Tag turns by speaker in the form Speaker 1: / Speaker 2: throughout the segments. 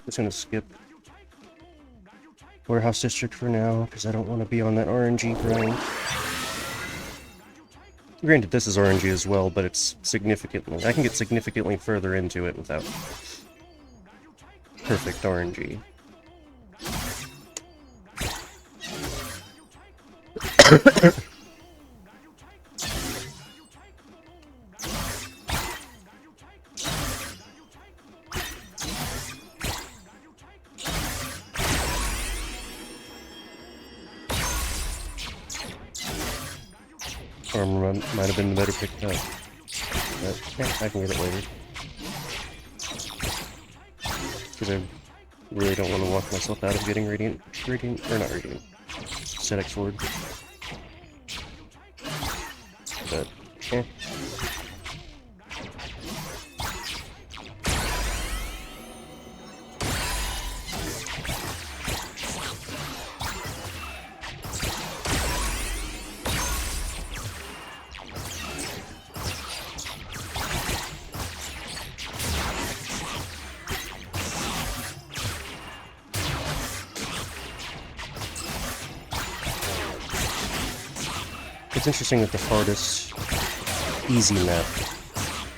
Speaker 1: Just gonna skip Warehouse District for now, because I don't want to be on that RNG grind. Granted, this is RNG as well, but it's significantly... I can get significantly further into it without perfect RNG. Farm run might have been the better pick up. But, yeah, I can get it later. Because I really don't want to walk myself out of getting Radiant, or not Radiant, Static Sword. But, yeah. It's interesting that the hardest easy map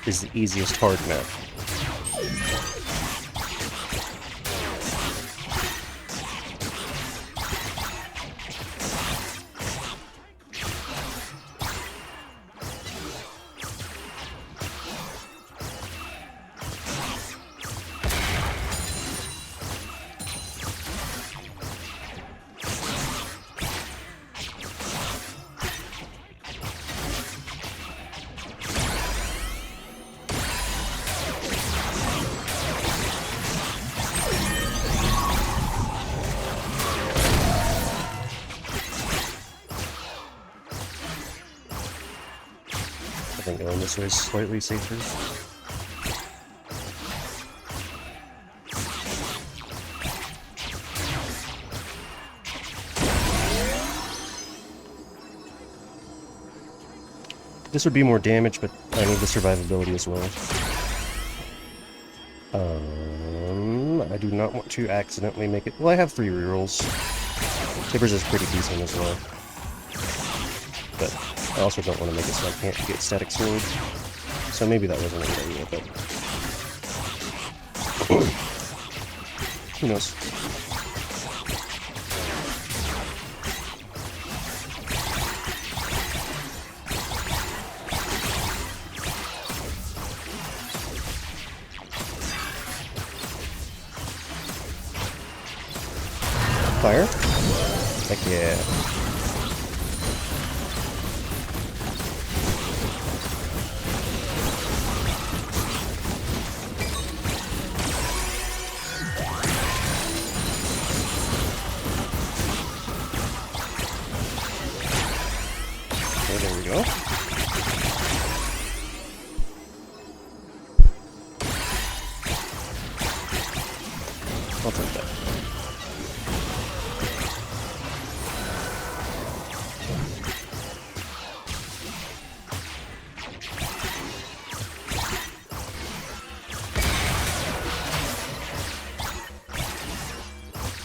Speaker 1: is the easiest hard map. I think going this way is slightly safer. This would be more damage, but I need the survivability as well. I do not want to accidentally make it... Well, I have 3 rerolls. Tibbers is pretty decent as well. But I also don't want to make it so I can't get Static Sword. So maybe that wasn't a good idea, but... who knows? Fire? Heck yeah. Okay, there we go. I'll take that.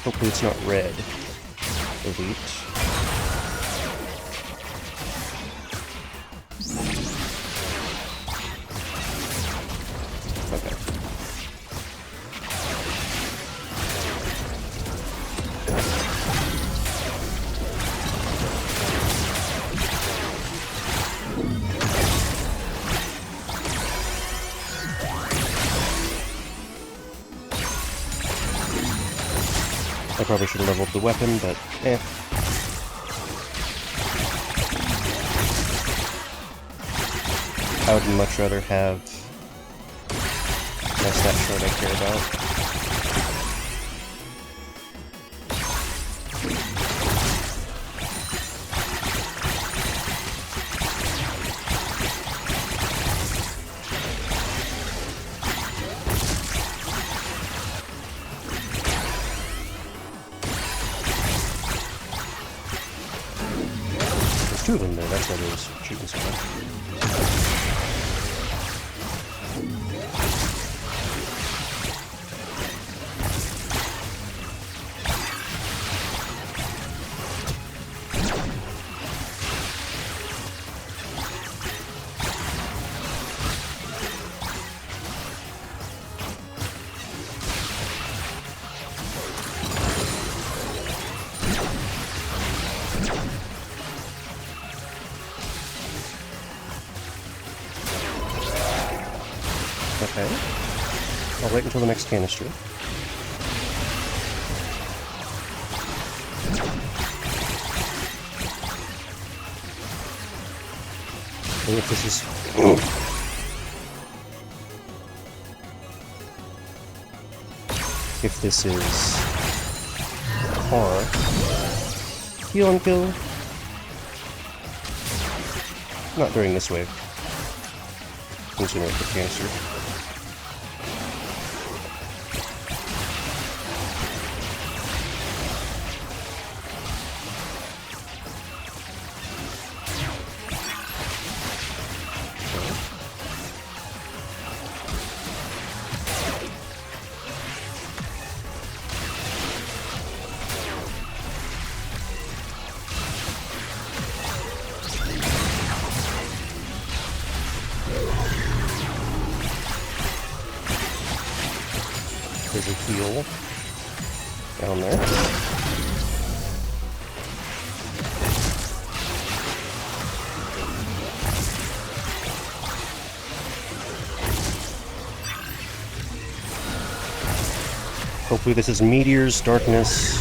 Speaker 1: Hopefully it's not red. Elite. Okay. I probably should have leveled the weapon, but eh. I would much rather have my stat shard I care about. There's 2 of them there, that's why they was shooting so much. Okay. I'll wait until the next canister. And if this is... if this is... car... heal and kill... not during this wave. Incinerate the canister. There's a heal down there. Hopefully this is meteors, darkness,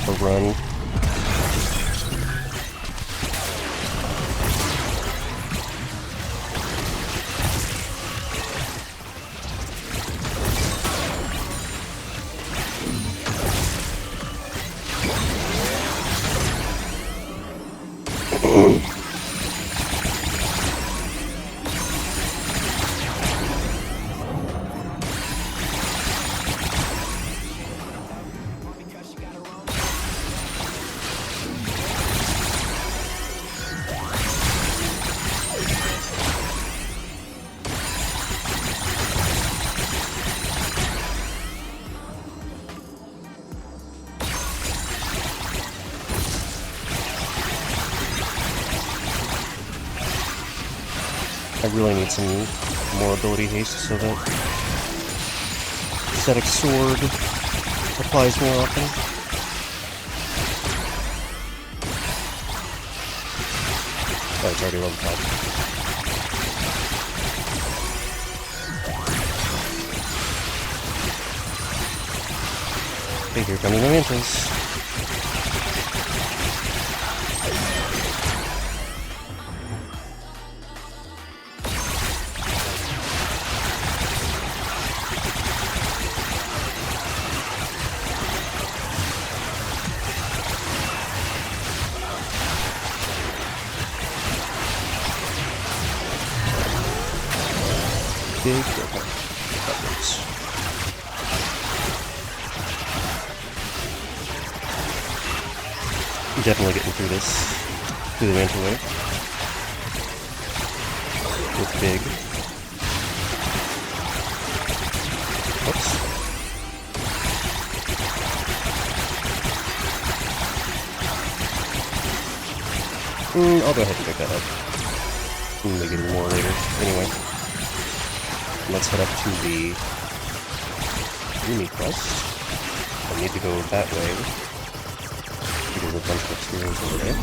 Speaker 1: a run. I really need some more ability haste so that static sword applies more often. Oh, it's already level 5. Okay, here come the mantas. Big, okay. That works. I'm definitely getting through this, through the manta wave. With big. Oops. I'll go ahead and pick that up. Maybe more later. Anyway. Let's head up to the Uni quest. I need to go that way because there's a bunch of experience over there.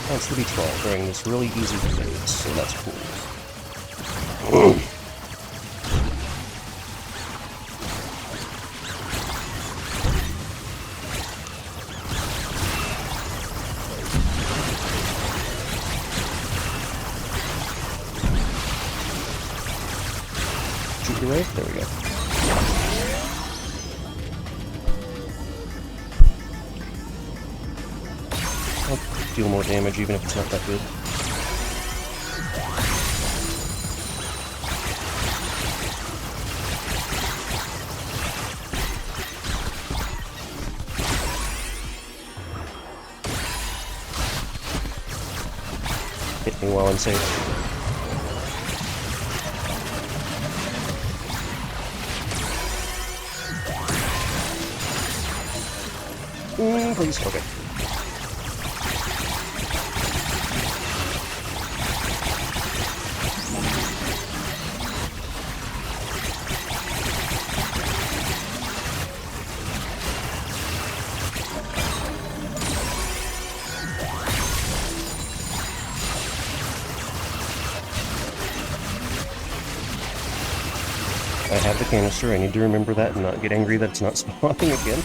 Speaker 1: Oh, it's the beach ball during this really easy phase, so that's cool. Right? There we go. I'll deal more damage even if it's not that good. Hit me while I'm safe. Please, okay. I have the canister. I need to remember that and not get angry that it's not spawning again.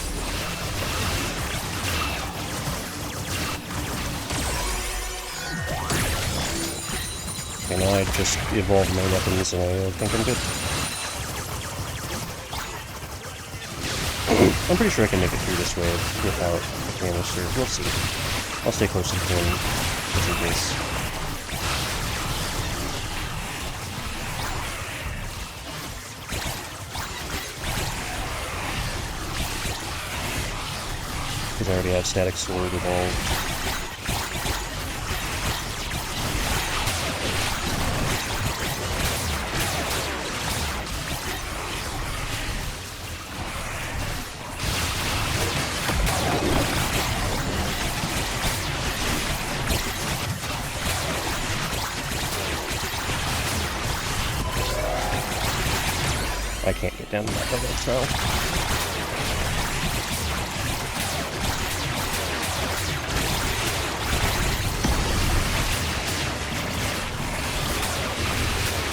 Speaker 1: And now I just evolved my weapons and I think I'm good. I'm pretty sure I can make it through this wave without the canister. We'll see. I'll stay close to the pin, just in case. Because I already have static sword evolved. I can't get down to that level, so...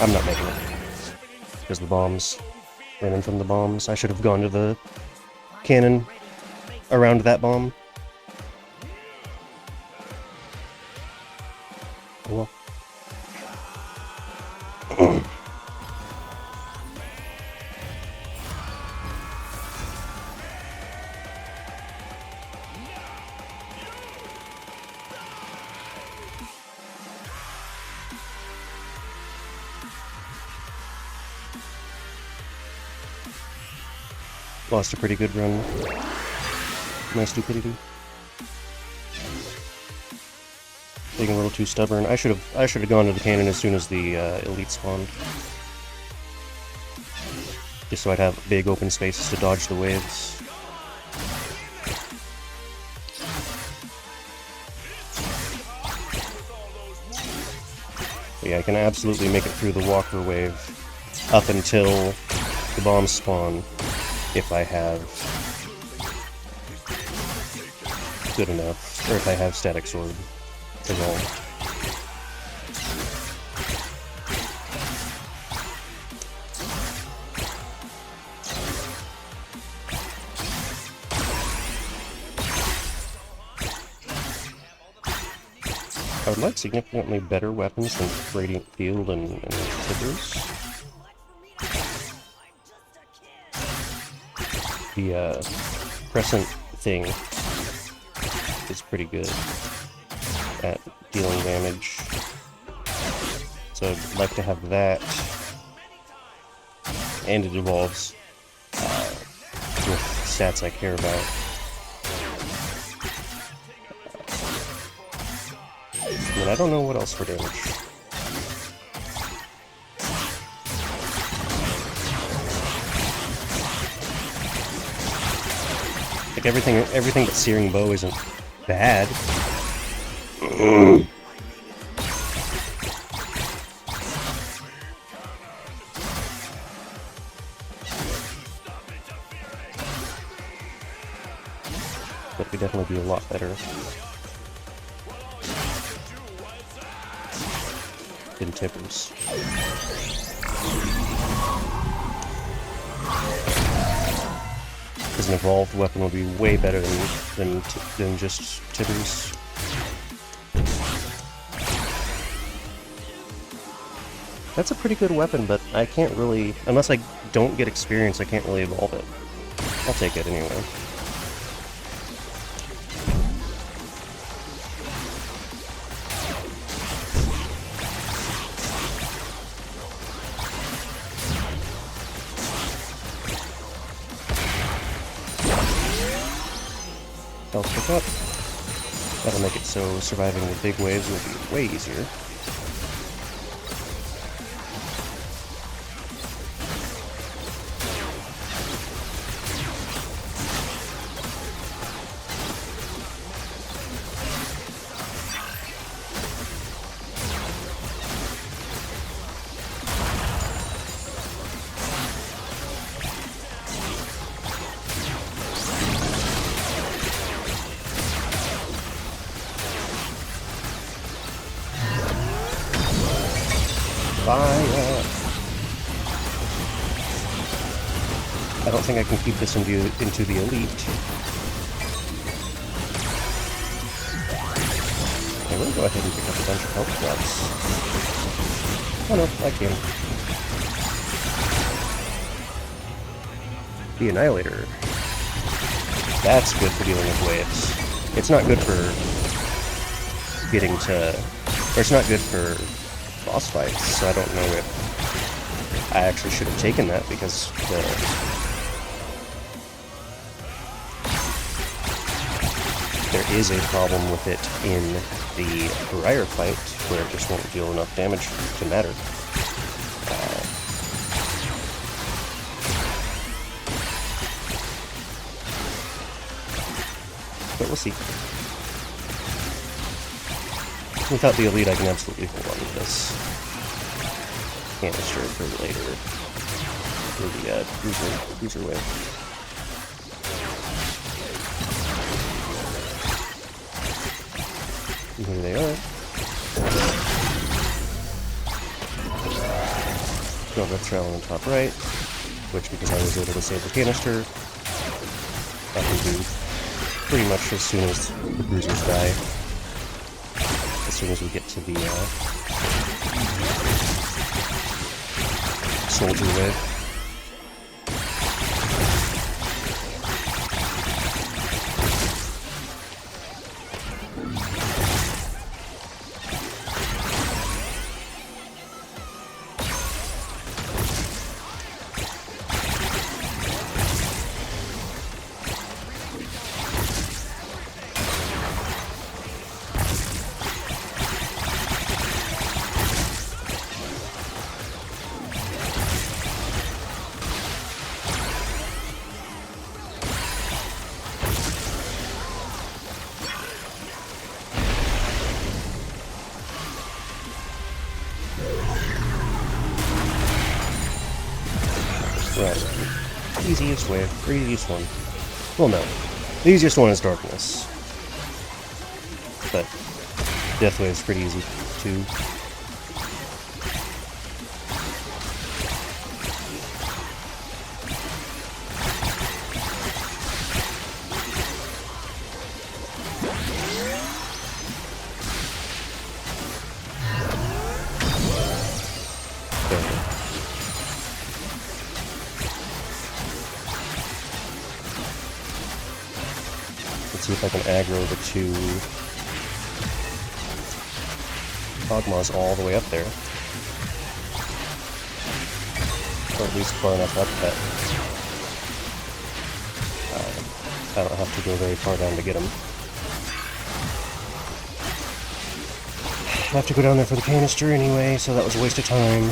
Speaker 1: I'm not making it. Because the bombs. Running from the bombs. I should have gone to the cannon around that bomb. Oh well. Lost a pretty good run. My stupidity. Being a little too stubborn. I should have gone to the cannon as soon as the elite spawned. Just so I'd have big open spaces to dodge the waves. But yeah, I can absolutely make it through the walker wave up until the bombs spawn. If I have good enough, or if I have static sword evolved. I would like significantly better weapons than Radiant Field and Tibbers. The Crescent thing is pretty good at dealing damage, so I'd like to have that, and it evolves with stats I care about. And I don't know what else for damage. Like everything but Searing Bow isn't bad. But could definitely be a lot better than Tippers. Because an evolved weapon would be way better than just Tibbers. That's a pretty good weapon, but I can't really... Unless I don't get experience, I can't really evolve it. I'll take it anyway. Health pick up. That'll make it so surviving the big waves will be way easier. Fire! I don't think I can keep this into the elite. I will go ahead and pick up a bunch of health drops. Oh no, I can. The Annihilator. That's good for dealing with waves. It's not good for getting to... or it's not good for boss fights, so I don't know if I actually should have taken that because there is a problem with it in the Briar fight where it just won't deal enough damage to matter. But we'll see. Without the elite, I can absolutely hold on to this canister for later. For the cruiser wave. And here they are. Goldless travel on the top right, which, because I was able to save the canister, I can do pretty much as soon as the bruisers die. As soon as we get to the soldier wave. Right. Easiest way, or easiest one. Well, no. The easiest one is darkness. But Death Wave is pretty easy, too. Let's see if I can aggro the two Ogmas all the way up there. Or at least far enough up that I don't have to go very far down to get them. I have to go down there for the canister anyway, so that was a waste of time.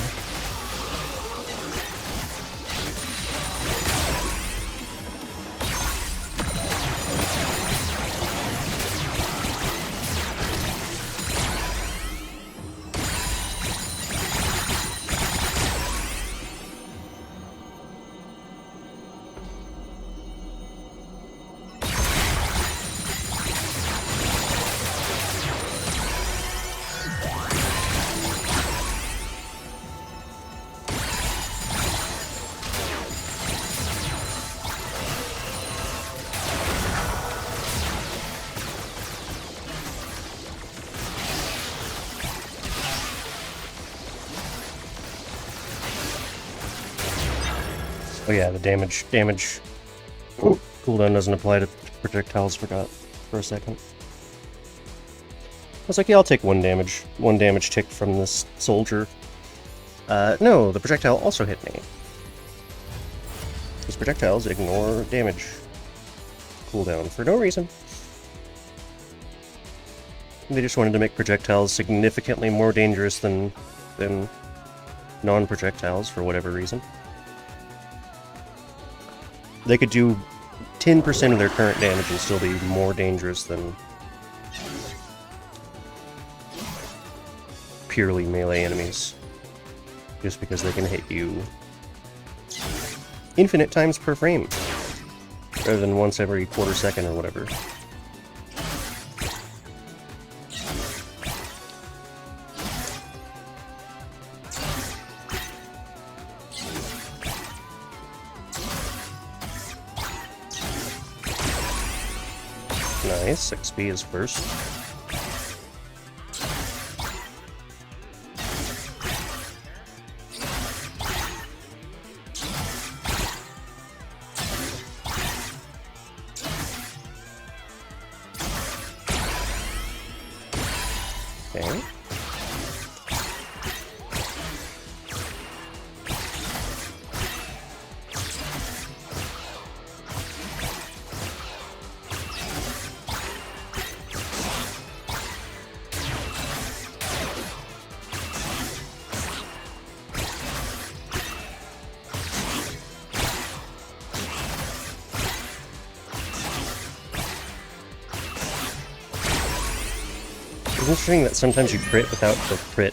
Speaker 1: Oh yeah, the damage cooldown doesn't apply to projectiles, forgot for a second. I was like, yeah, I'll take one damage tick from this soldier. No, the projectile also hit me. These projectiles ignore damage cooldown for no reason. They just wanted to make projectiles significantly more dangerous than non-projectiles for whatever reason. They could do 10% of their current damage and still be more dangerous than purely melee enemies. Just because they can hit you infinite times per frame, rather than once every quarter second or whatever. Nice, XP is first. Okay. It's interesting that sometimes you crit without the crit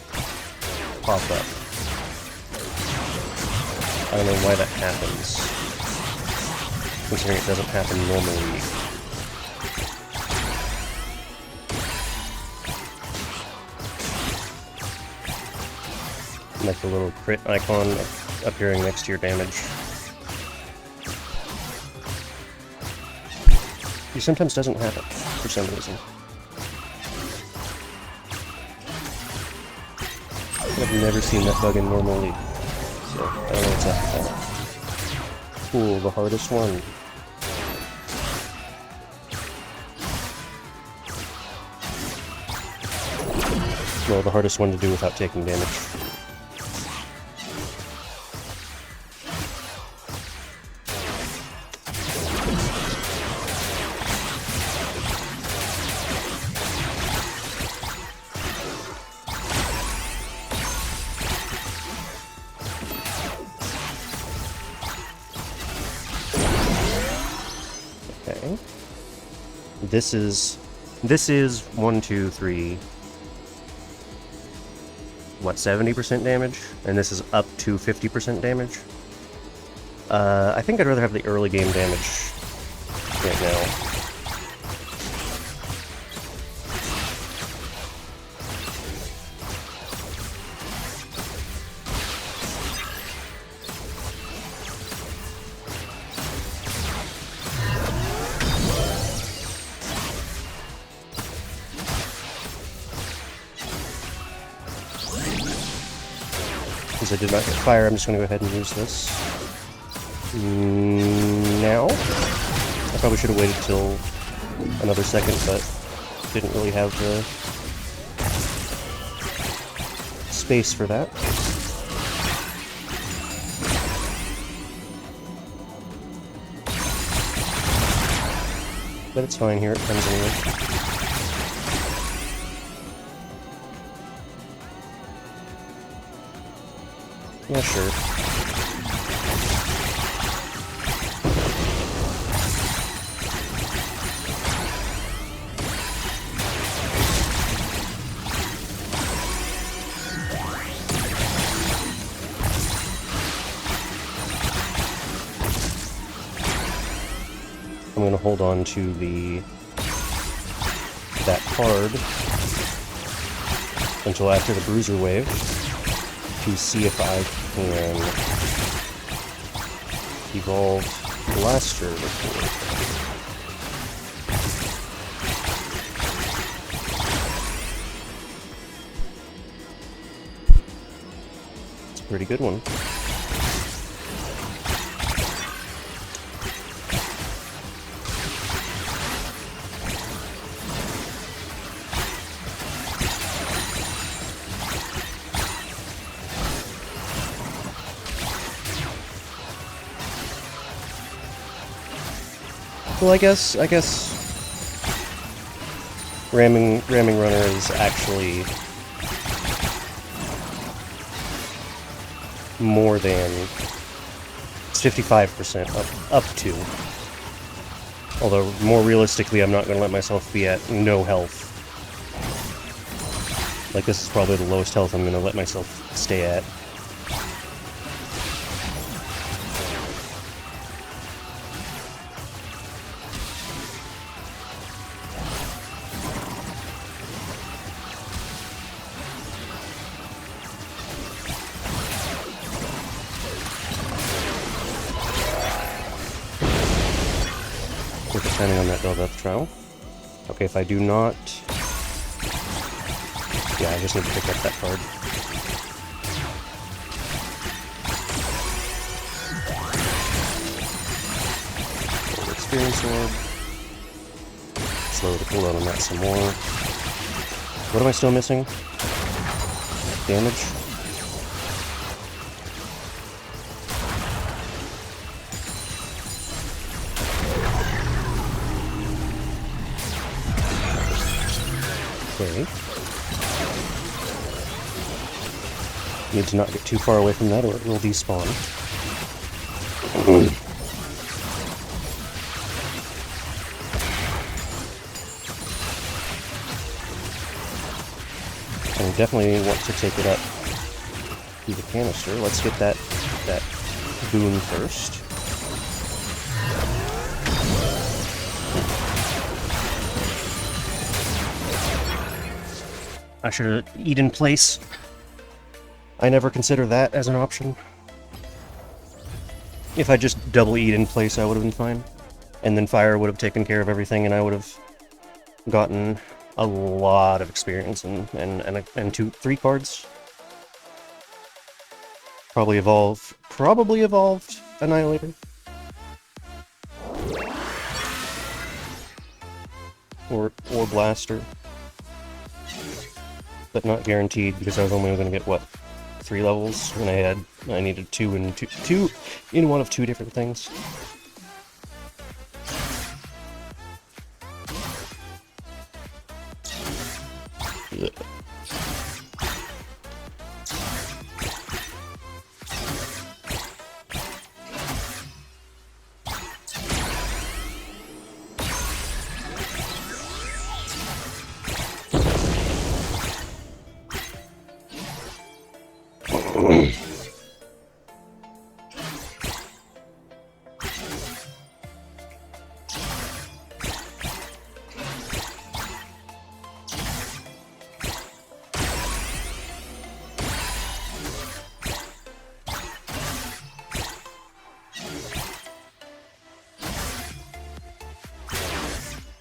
Speaker 1: pop-up. I don't know why that happens, considering it doesn't happen normally. Like the little crit icon appearing next to your damage. It sometimes doesn't happen, for some reason. I've never seen that bug in normal League, so I don't know what's up with that. Cool, the hardest one. Well, the hardest one to do without taking damage. Okay. This is 1, 2, 3. What, 70% damage? And this is up to 50% damage? I think I'd rather have the early game damage right now. Since I did not get fire, I'm just going to go ahead and use this. Now? I probably should have waited till another second, but didn't really have the space for that. But it's fine, here it comes anyway. Yeah, sure. I'm going to hold on to that card until after the bruiser wave to see if I can evolve Blaster before. It's a pretty good one. Well, I guess ramming runner is actually more than, it's 55% up to. Although more realistically, I'm not going to let myself be at no health. Like, this is probably the lowest health I'm going to let myself stay at. Depending on that Bell Death Trial. Okay, if I do not... Yeah, I just need to pick up that card. Experience orb. Slow the cooldown on that some more. What am I still missing? Damage? Okay. Need to not get too far away from that or it will despawn. I definitely want to take it up to the canister. Let's get that boon first. I should have eat in place. I never consider that as an option. If I just double eat in place, I would have been fine. And then fire would have taken care of everything, and I would have gotten a lot of experience and 3 cards. Probably evolved Annihilator. Or Blaster. But not guaranteed, because I was only going to get, what, 3 levels? And I needed 2 in one of 2 different things. Ugh.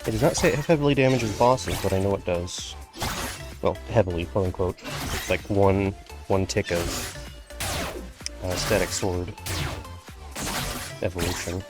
Speaker 1: It does not say it heavily damages bosses, but I know it does. Well, heavily, quote unquote. Like one tick of static sword evolution.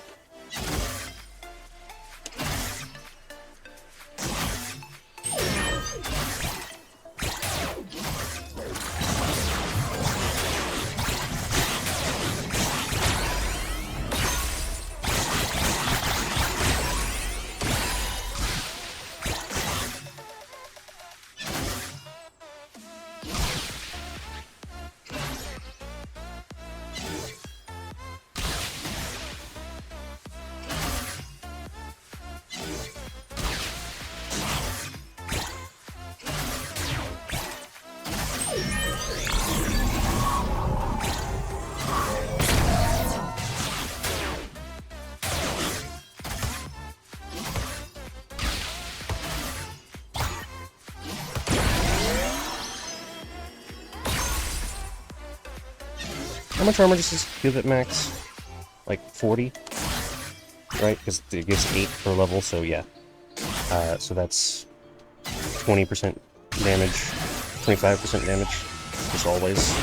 Speaker 1: How much armor does this give at max? Like 40? Right? Because it gives 8 per level, so yeah. So that's 20% damage, 25% damage, as always.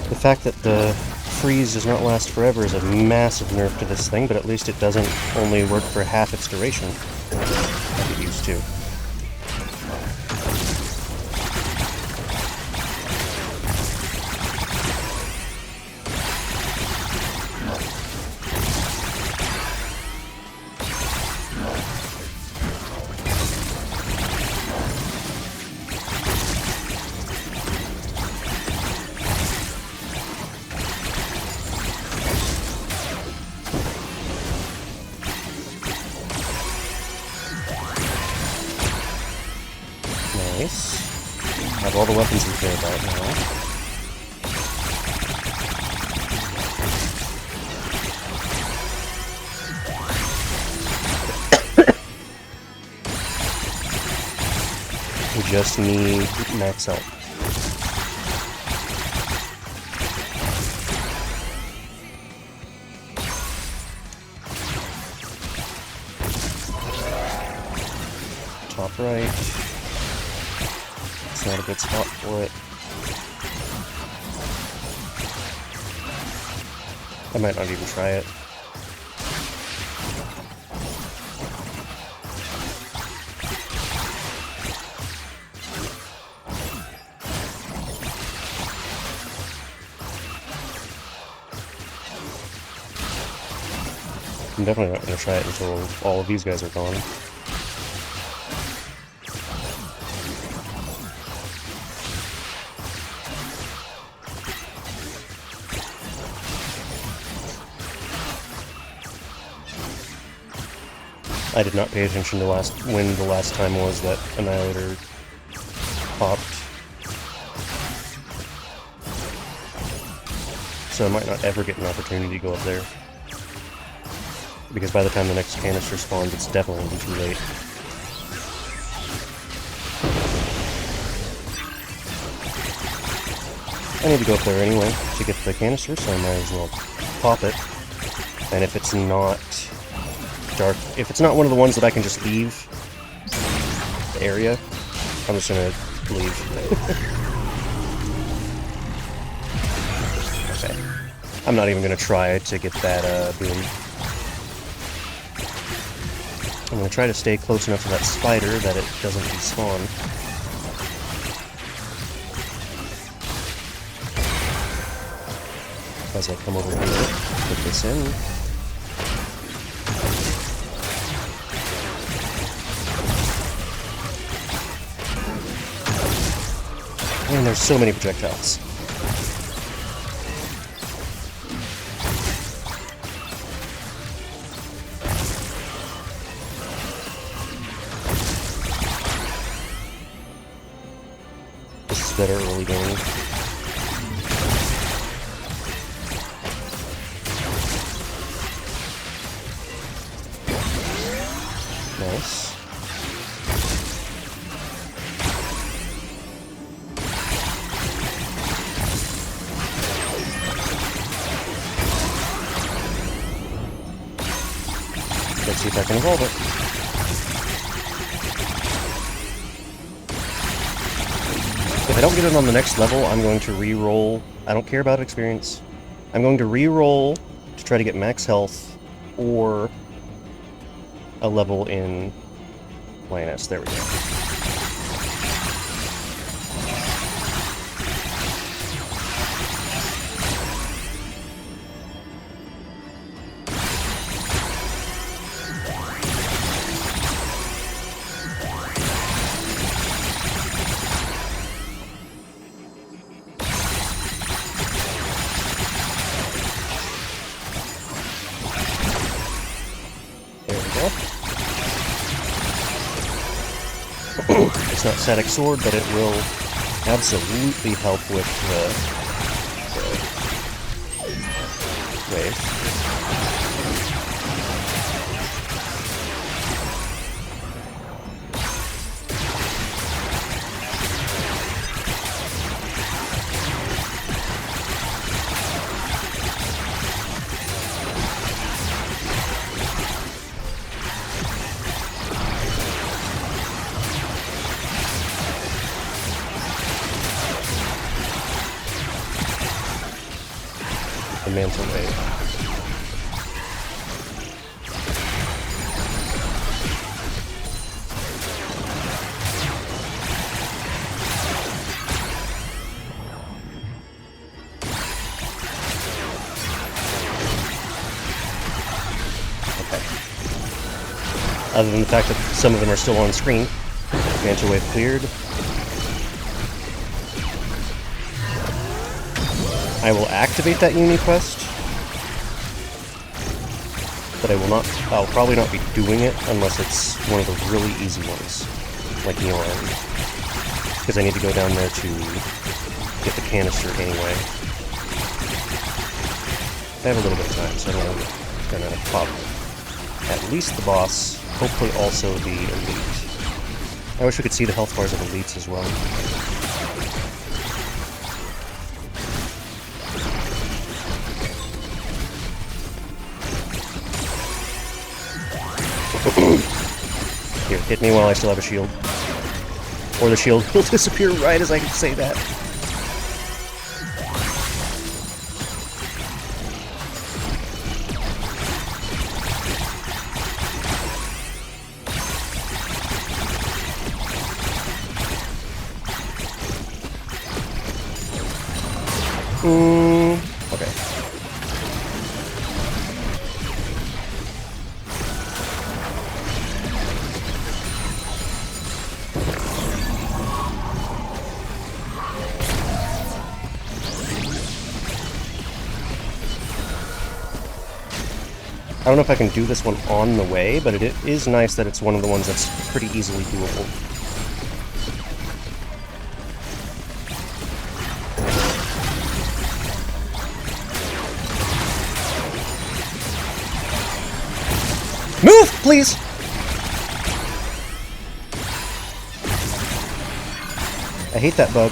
Speaker 1: The fact that the freeze does not last forever is a massive nerf to this thing, but at least it doesn't only work for half its duration, like it used to. Nice. Have all the weapons we care about now. We just need max health. Top right. It's not a good spot for it. I might not even try it. I'm definitely not going to try it until all of these guys are gone. I did not pay attention to when the last time was that Annihilator popped. So I might not ever get an opportunity to go up there. Because by the time the next canister spawns, it's definitely going to be too late. I need to go up there anyway to get the canister, so I might as well pop it. And if it's not dark, if it's not one of the ones that I can just leave the area, I'm just gonna leave. Okay. I'm not even gonna try to get that boom. I'm gonna try to stay close enough to that spider that it doesn't despawn. As I come over here, put this in. And there's so many projectiles. This is better early game. Nice. Let's see if I can evolve it. If I don't get it on the next level, I'm going to re-roll. I don't care about experience. I'm going to re-roll to try to get max health or a level in Lioness. There we go. It's not static sword, but it will absolutely help with the wave. Manta Wave. Other than the fact that some of them are still on screen. Manta Wave cleared. I will activate that Uni Quest, but I'll probably not be doing it unless it's one of the really easy ones, like Neon, because I need to go down there to get the canister anyway. I have a little bit of time, so I'm gonna pop at least the boss. Hopefully also the Elite. I wish we could see the health bars of Elites as well. Here, hit me while I still have a shield. Or the shield will disappear right as I say that. Okay. I don't know if I can do this one on the way, but it is nice that it's one of the ones that's pretty easily doable. Move, please! I hate that bug.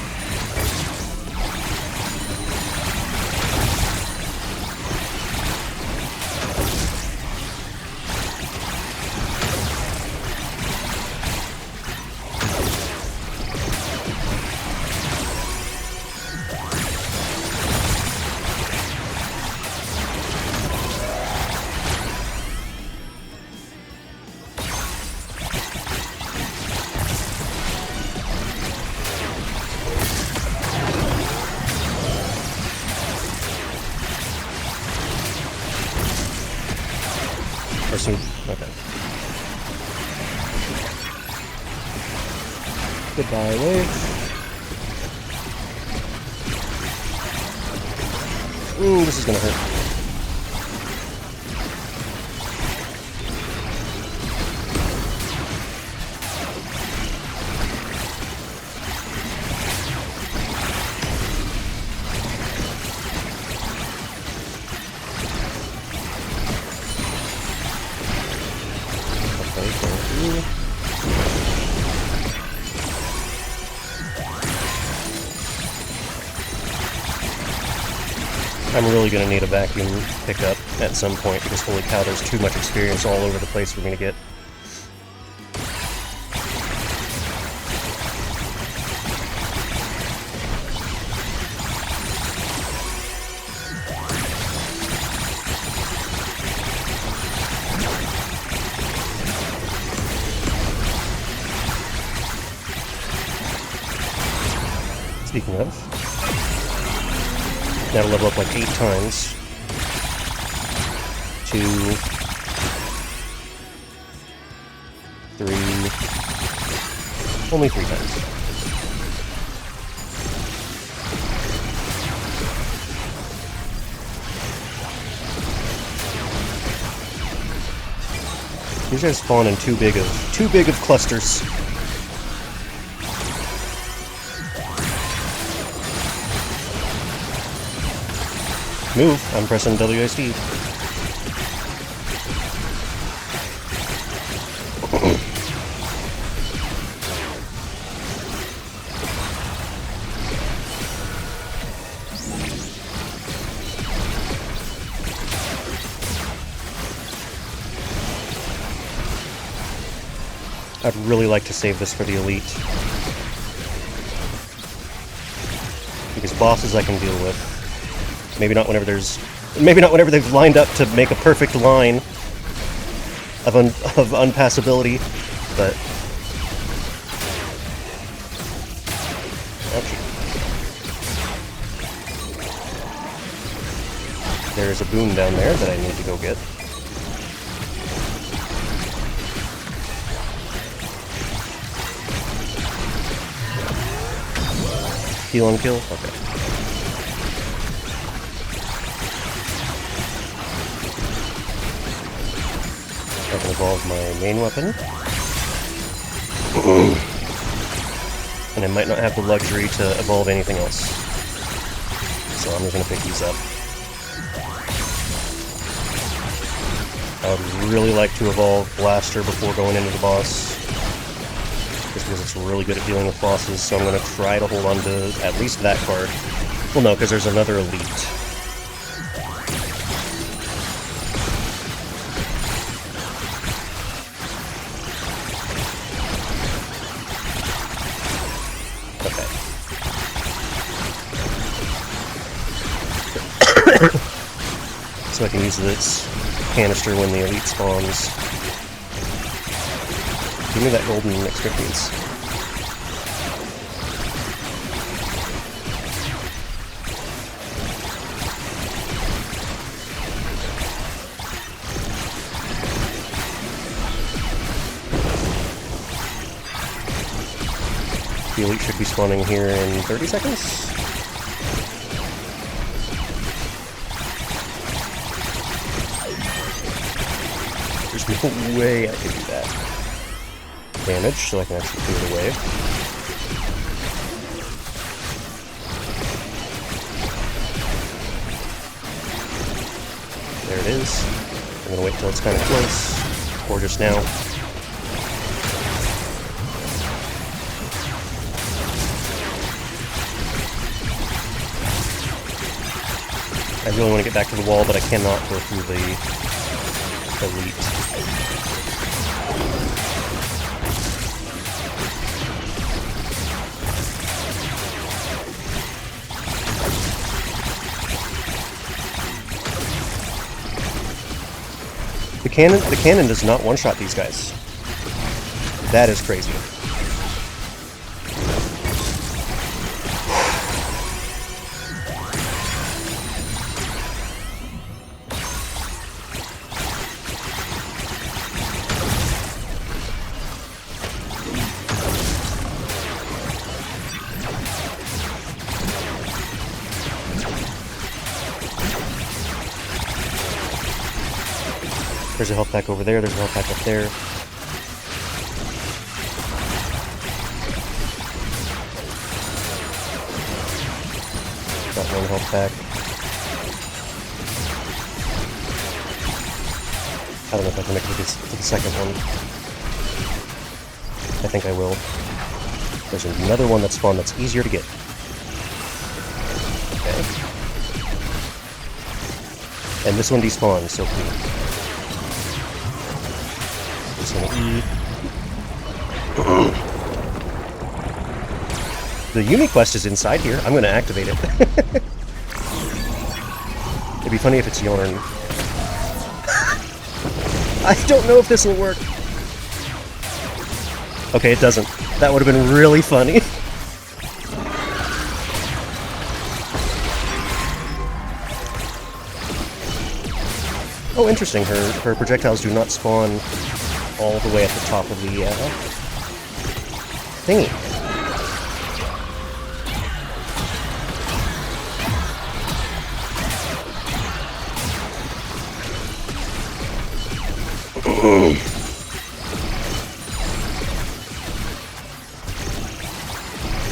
Speaker 1: Okay. Goodbye, wave. Ooh, this is gonna hurt. I'm really going to need a vacuum pickup at some point because holy cow, there's too much experience all over the place for me to get. Speaking of, gotta level up like 8 times. 2, 3, only 3 times. These guys spawn in too big of clusters. Move, I'm pressing WSD. I'd really like to save this for the Elite. Because bosses I can deal with. Maybe not whenever there's Maybe not whenever they've lined up to make a perfect line of unpassability, but... Ouchie. There's a boon down there that I need to go get. Heal and kill? Okay. I can evolve my main weapon. And I might not have the luxury to evolve anything else. So I'm just going to pick these up. I would really like to evolve Blaster before going into the boss. Just because it's really good at dealing with bosses, so I'm going to try to hold on to at least that card. Well, no, because there's another elite. Okay. So I can use this canister when the elite spawns. Give me that golden experience. The elite should be spawning here in 30 seconds. There's no way I can do that. Damage, so I can actually clear the wave. There it is. I'm gonna wait till it's kind of close, or just now. I really want to get back to the wall, but I cannot go through the elite. The cannon does not one-shot these guys. That is crazy. There's a health pack over there, there's a health pack up there. Got one health pack. I don't know if I can make it to the second one. I think I will. There's another one that spawned that's easier to get. Okay. And this one despawns, so cool. The Yumi quest is inside here. I'm going to activate it. It'd be funny if it's Yarn. I don't know if this will work. Okay, it doesn't. That would have been really funny. Oh, interesting. Her projectiles do not spawn all the way at the top of the thingy.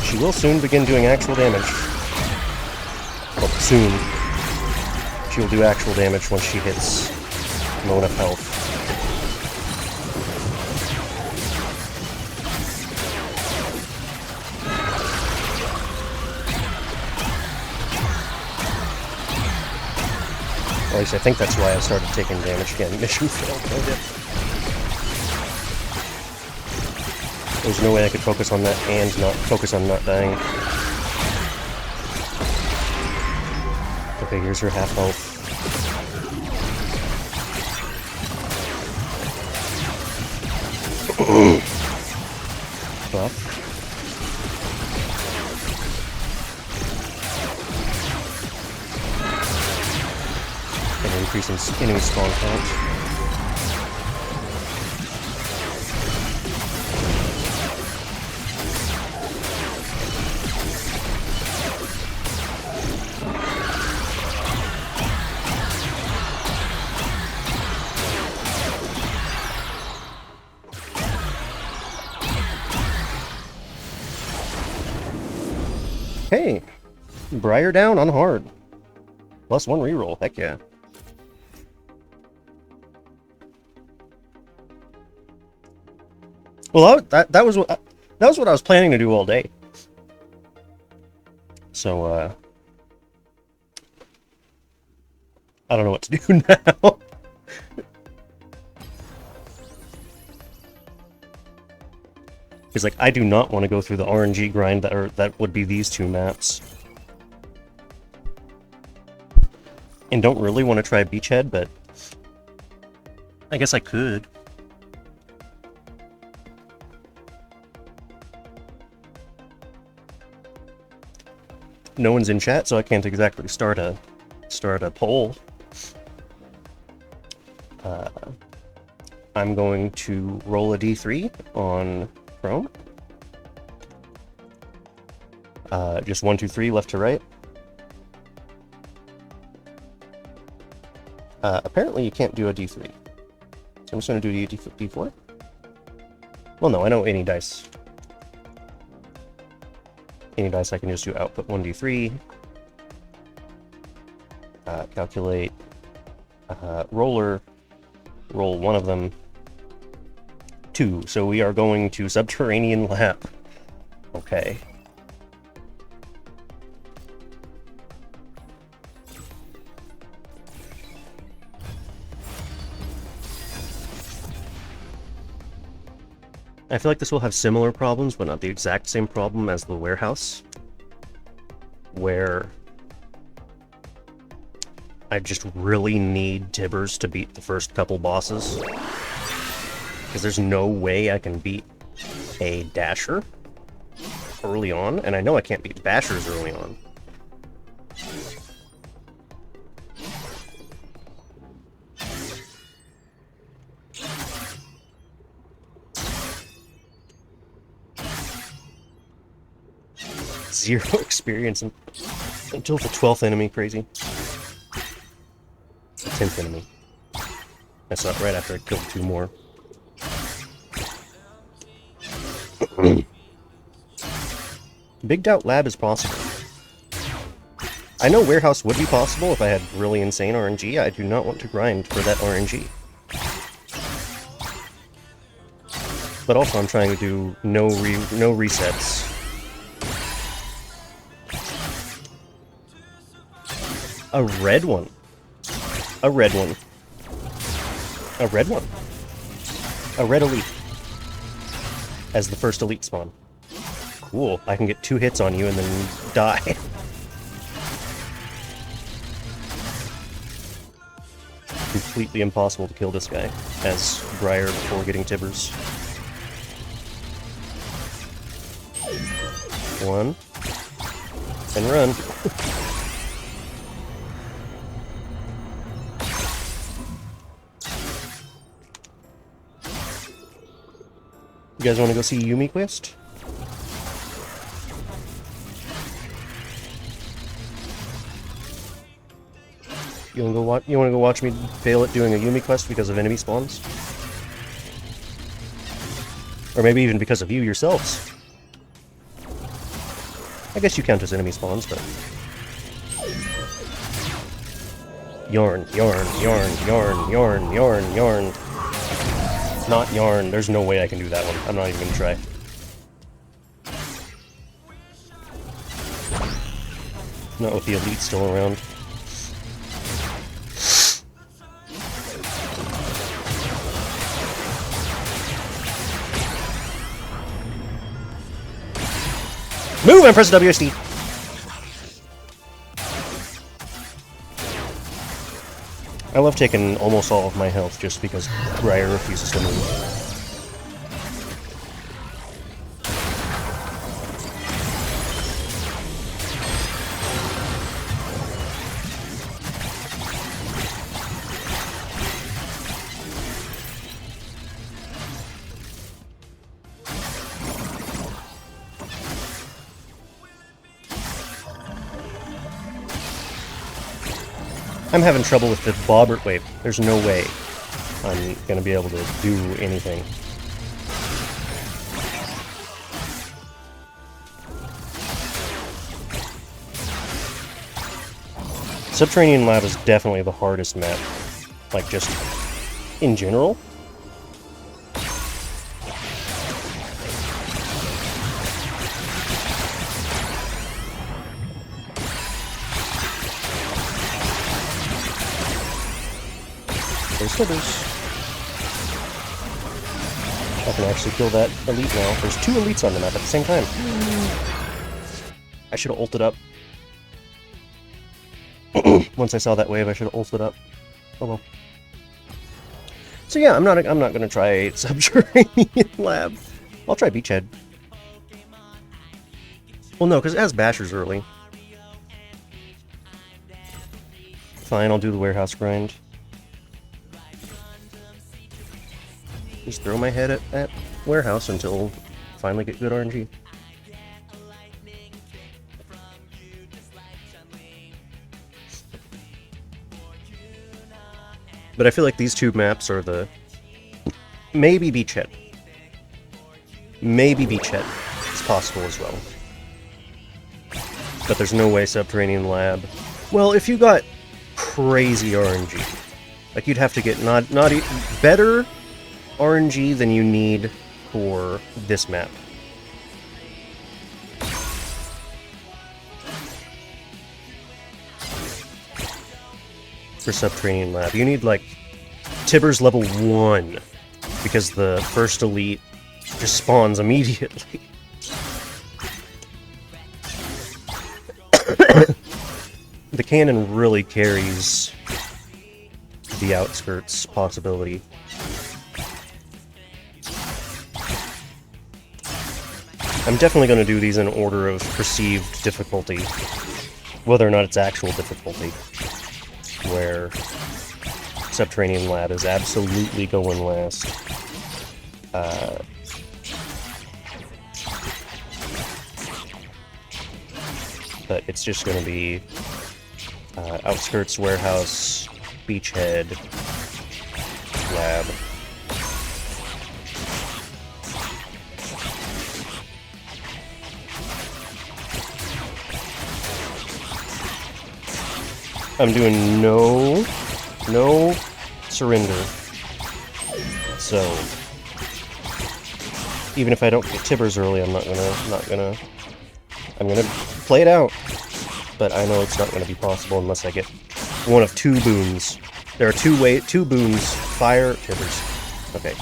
Speaker 1: She will soon begin doing actual damage. Well, soon. She will do actual damage once she hits low enough health. At least I think that's why I started taking damage again. Mission failed. There's no way I could focus on that and not focus on not dying. Okay, here's her half health. Buff. And increasing enemy spawn count. Hey, Briar down on hard. +1 reroll, heck yeah. Well, that was what I was planning to do all day. So I don't know what to do now. Because like I do not want to go through the RNG grind that would be these two maps. And don't really want to try Beachhead, but I guess I could. No one's in chat, so I can't exactly start a poll. I'm going to roll a d3 on Chrome. Just 1, 2, 3, left to right. Apparently you can't do a d3. So I'm just going to do a d4. Well, no, I know any dice. Any dice I can just do output 1d3. Calculate. Roller. Roll one of them. 2. So we are going to Subterranean Lab. Okay. I feel like this will have similar problems, but not the exact same problem as the warehouse, where I just really need Tibbers to beat the first couple bosses, because there's no way I can beat a Dasher early on, and I know I can't beat Bashers early on. Zero experience until the 12th enemy, crazy. The 10th enemy. That's not right after I killed 2 more. Big Doubt Lab is possible. I know Warehouse would be possible if I had really insane RNG. I do not want to grind for that RNG. But also I'm trying to do no resets. A red one. A red one. A red one. A red elite. As the first elite spawn. Cool. I can get 2 hits on you and then die. Completely impossible to kill this guy as Briar before getting Tibbers. 1. And run. You guys want to go see Yumi Quest? You want to go watch me fail at doing a Yumi Quest because of enemy spawns? Or maybe even because of you yourselves. I guess you count as enemy spawns, but... Yarn, yarn, yarn, yarn, yarn, yarn, yarn. Not yarn. There's no way I can do that one. I'm not even gonna try. Not with the elite still around. Move and press WSD. I love taking almost all of my health just because Briar refuses to move. I'm having trouble with the Bobbert wave. There's no way I'm gonna be able to do anything. Subterranean Lab is definitely the hardest map. Like, just in general. There's Tibbers. I can actually kill that elite now. There's 2 elites on the map at the same time. I should have ulted up. Once I saw that wave, I should have ulted up. Oh well. So yeah, I'm not gonna try Subterranean Lab. I'll try Beachhead. Well, no, because it has Bashers early. Fine, I'll do the warehouse grind. Just throw my head at warehouse until I finally get good RNG. But I feel like these 2 maps are the... Maybe Beachhead. Maybe Beachhead. It's possible as well. But there's no way Subterranean Lab... Well, if you got crazy RNG, like you'd have to get better RNG than you need for this map. For Subterranean Lab. You need, like, Tibbers level 1, because the first elite just spawns immediately. The cannon really carries the outskirts possibility. I'm definitely going to do these in order of perceived difficulty, whether or not it's actual difficulty, where Subterranean Lab is absolutely going last. But it's just going to be Outskirts, Warehouse, Beachhead, Lab. I'm doing no surrender. So even if I don't get Tibbers early, I'm gonna play it out. But I know it's not gonna be possible unless I get one of 2 boons. There are 2 boons. Fire, Tibbers. Okay.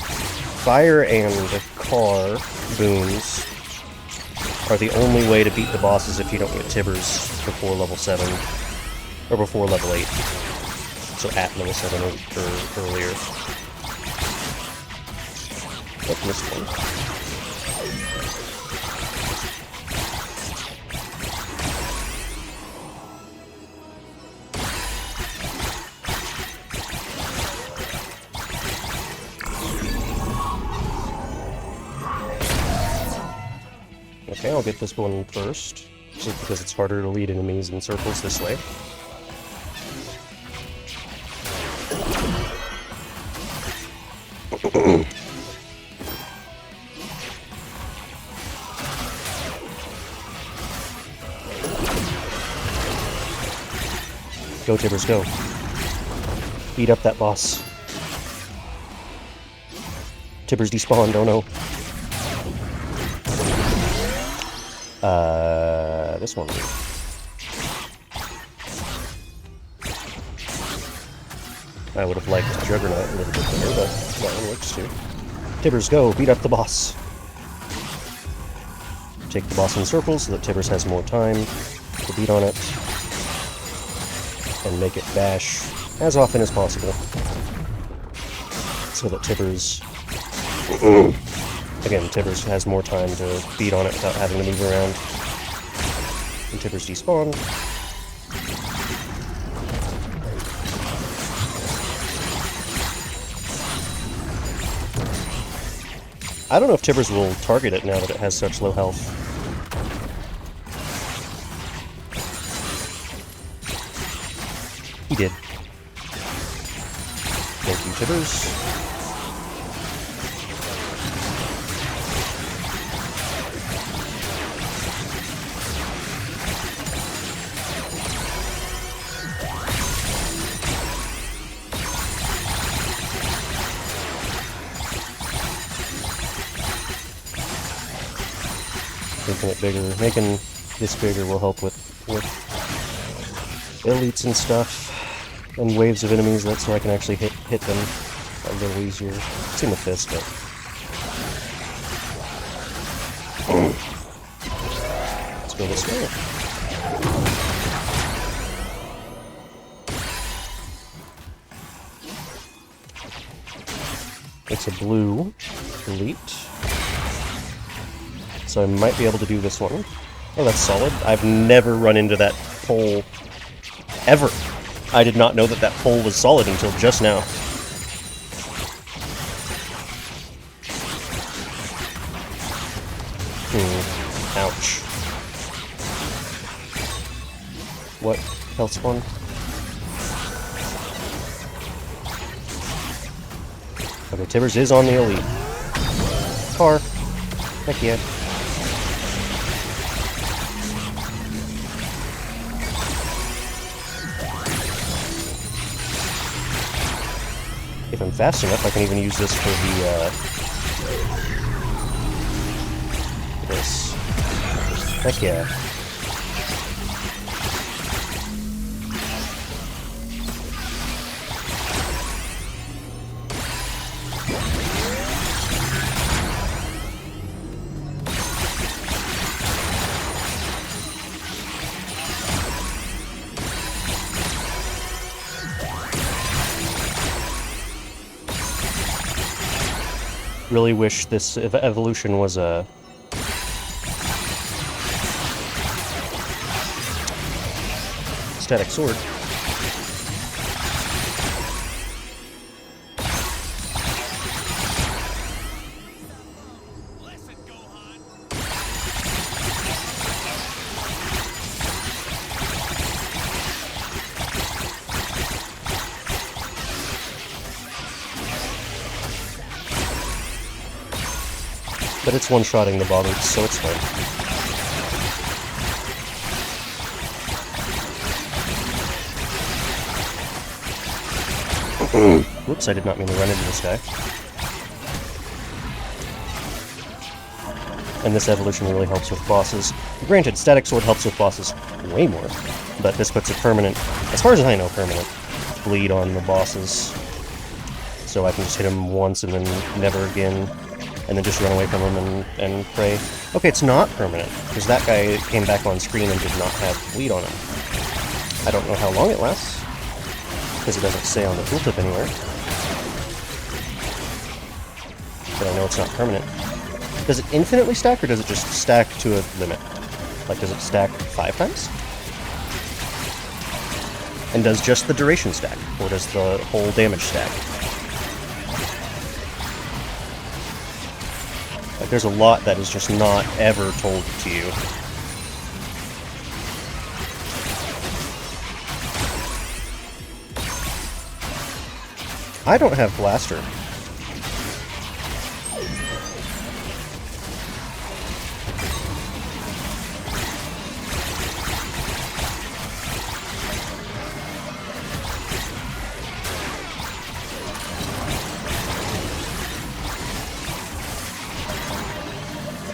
Speaker 1: Fire and car boons are the only way to beat the bosses if you don't get Tibbers before level 7. Or before level 8. So at level 7 or earlier. Oh, missed one. Okay, I'll get this one first, just because it's harder to lead enemies in circles this way. Go, Tibbers, go. Beat up that boss. Tibbers despawned, oh no. This one. I would have liked Juggernaut a little bit better, but that one works too. Tibbers, go! Beat up the boss! Take the boss in circles so that Tibbers has more time to beat on it. And make it bash as often as possible. So that Tibbers... Again, Tibbers has more time to beat on it without having to move around. And Tibbers despawn. I don't know if Tibbers will target it now that it has such low health. He did. Thank you, Tibbers. Making it bigger, making this bigger will help with elites and stuff, and waves of enemies. That's where I can actually hit them a little easier. Same with this, but let's go this way. It's a blue elite. So I might be able to do this one. Oh, that's solid. I've never run into that pole ever. I did not know that that pole was solid until just now. Ouch. What? Health spawn? Okay, Tibbers is on the elite. Car. Heck yeah. If I'm fast enough, I can even use this for the, this. Heck yeah. Really wish this evolution was a static sword. But it's one-shotting the bombers, so it's fine. Whoops, I did not mean to run into this guy. And this evolution really helps with bosses. Granted, static sword helps with bosses way more, but this puts a permanent, as far as I know, permanent bleed on the bosses. So I can just hit him once and then never again. And then just run away from him and pray. Okay, it's not permanent, because that guy came back on screen and did not have bleed on him. I don't know how long it lasts, because it doesn't say on the tooltip anywhere. But I know it's not permanent. Does it infinitely stack, or does it just stack to a limit? Like, does it stack 5 times? And does just the duration stack, or does the whole damage stack? Like, there's a lot that is just not ever told to you. I don't have Blaster.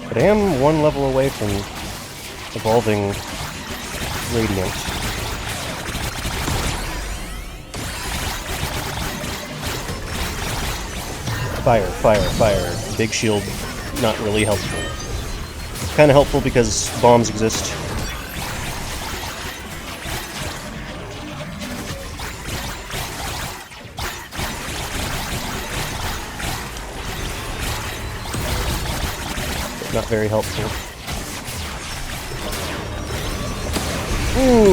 Speaker 1: But I am one level away from evolving Radiant. Fire, fire, fire. Big shield, not really helpful. Kinda helpful because bombs exist. Not very helpful.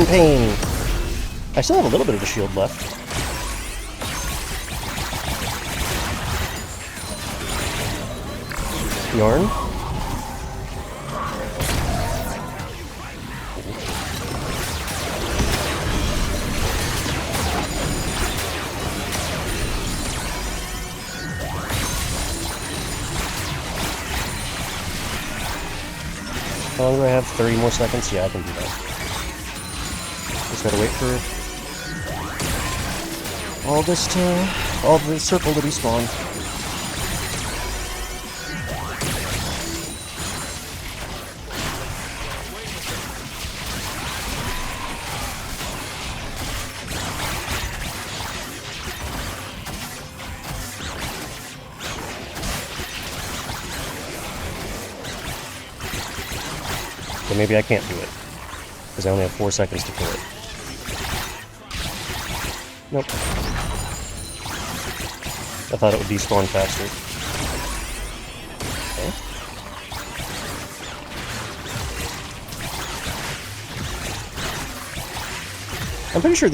Speaker 1: Pain! I still have a little bit of a shield left. Yarn? How long do I have? 30 more seconds? Yeah, I can do that. Just gotta wait for all the circle to despawn. So maybe I can't do it, because I only have 4 seconds to kill it. Nope. I thought it would despawn faster. Okay. I'm pretty sure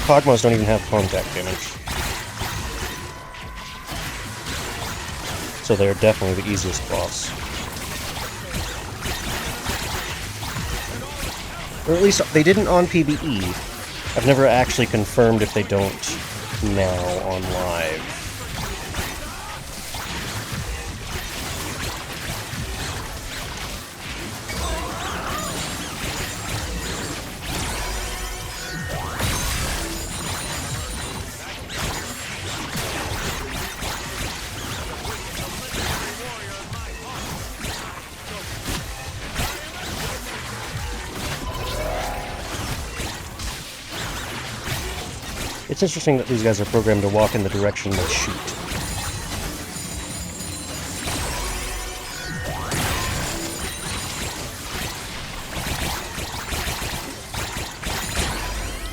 Speaker 1: Kog'Maws don't even have contact damage. So they're definitely the easiest boss. Or at least they didn't on PvE. I've never actually confirmed if they don't now on live. It's interesting that these guys are programmed to walk in the direction they shoot.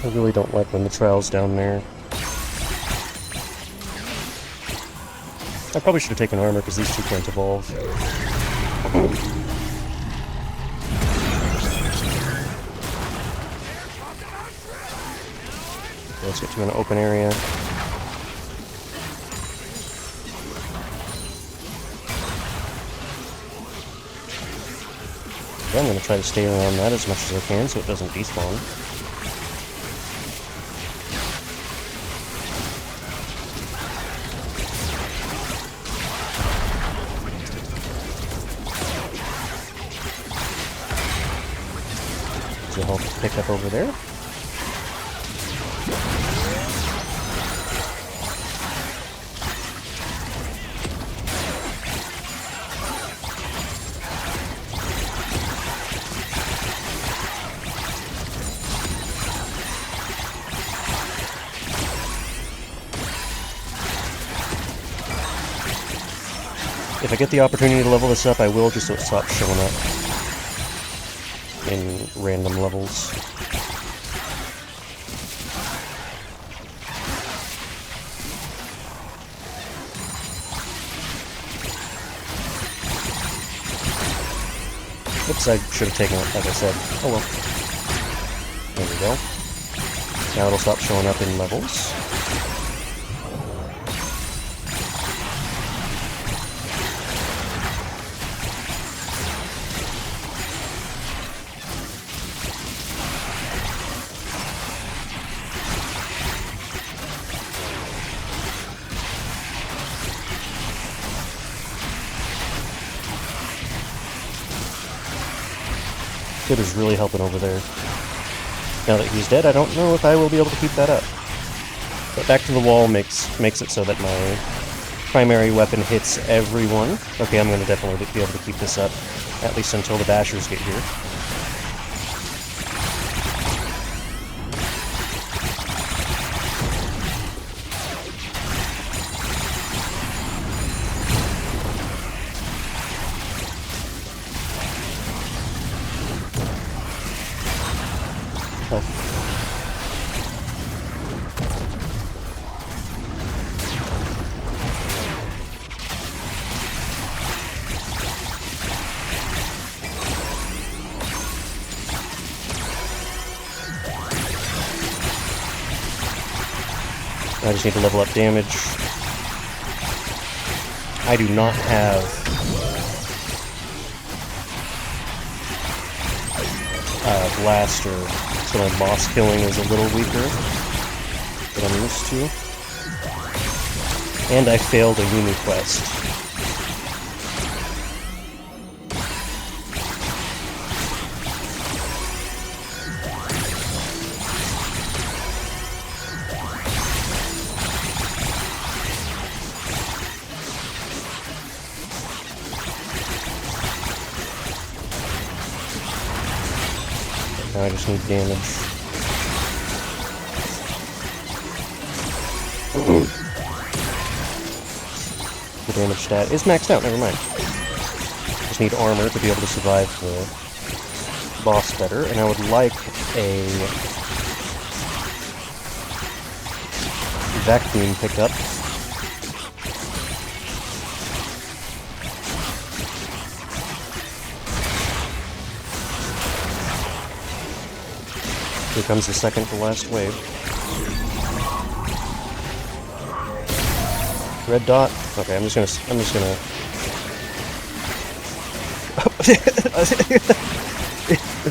Speaker 1: I really don't like when the trial's down there. I probably should have taken armor because these two can't evolve. Let's get to an open area. Okay, I'm going to try to stay around that as much as I can so it doesn't despawn. So I'll pick up over there. If I get the opportunity to level this up, I will, just so it stops showing up in random levels. Oops, I should have taken it, like I said. Oh well. There we go. Now it'll stop showing up in levels. Good is really helping over there. Now that he's dead, I don't know if I will be able to keep that up. But back to the wall makes it so that my primary weapon hits everyone. Okay, I'm going to definitely be able to keep this up, at least until the bashers get here. I just need to level up damage. I do not have blaster, so my boss killing is a little weaker than I'm used to. And I failed a Yumi quest. Now I just need damage. The damage stat is maxed out, never mind. Just need armor to be able to survive the boss better, and I would like a vacuum pickup. Here comes the second to last wave. Red dot. Okay, I'm just gonna.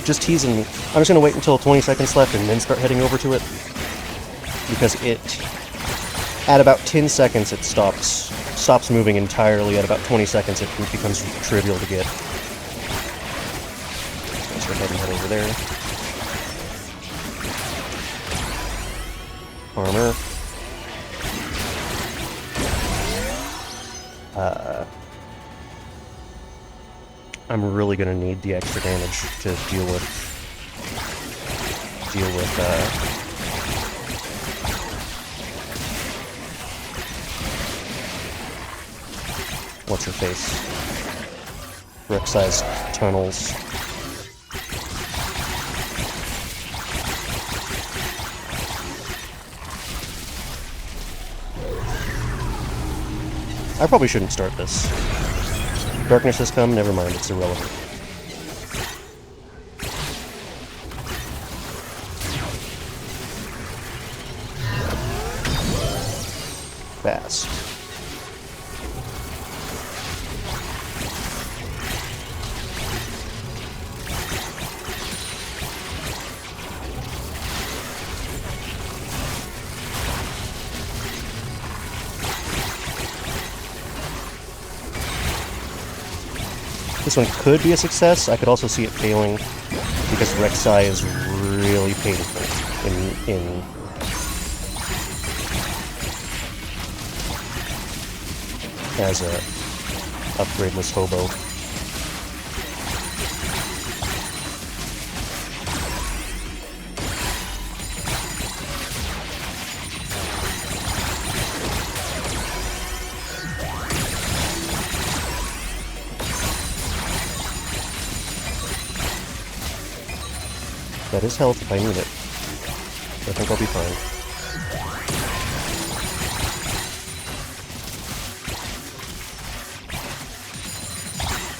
Speaker 1: Just teasing me. I'm just gonna wait until 20 seconds left and then start heading over to it, because at about 10 seconds it stops moving entirely. At about 20 seconds it becomes trivial to get. Let's go ahead and head over there. Armor. I'm really gonna need the extra damage to deal with what's her face? Brick-sized tunnels. I probably shouldn't start this. Darkness has come, never mind, it's irrelevant. Fast. This one could be a success. I could also see it failing because Rek'Sai is really painful in as a upgradeless hobo. That is health if I need it. I think I'll be fine.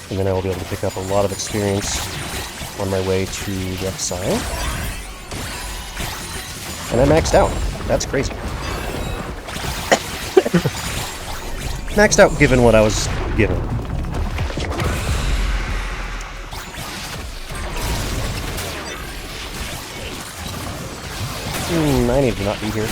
Speaker 1: And then I will be able to pick up a lot of experience on my way to Rek'Sai. And I maxed out. That's crazy. Maxed out given what I was given. I need to not be here.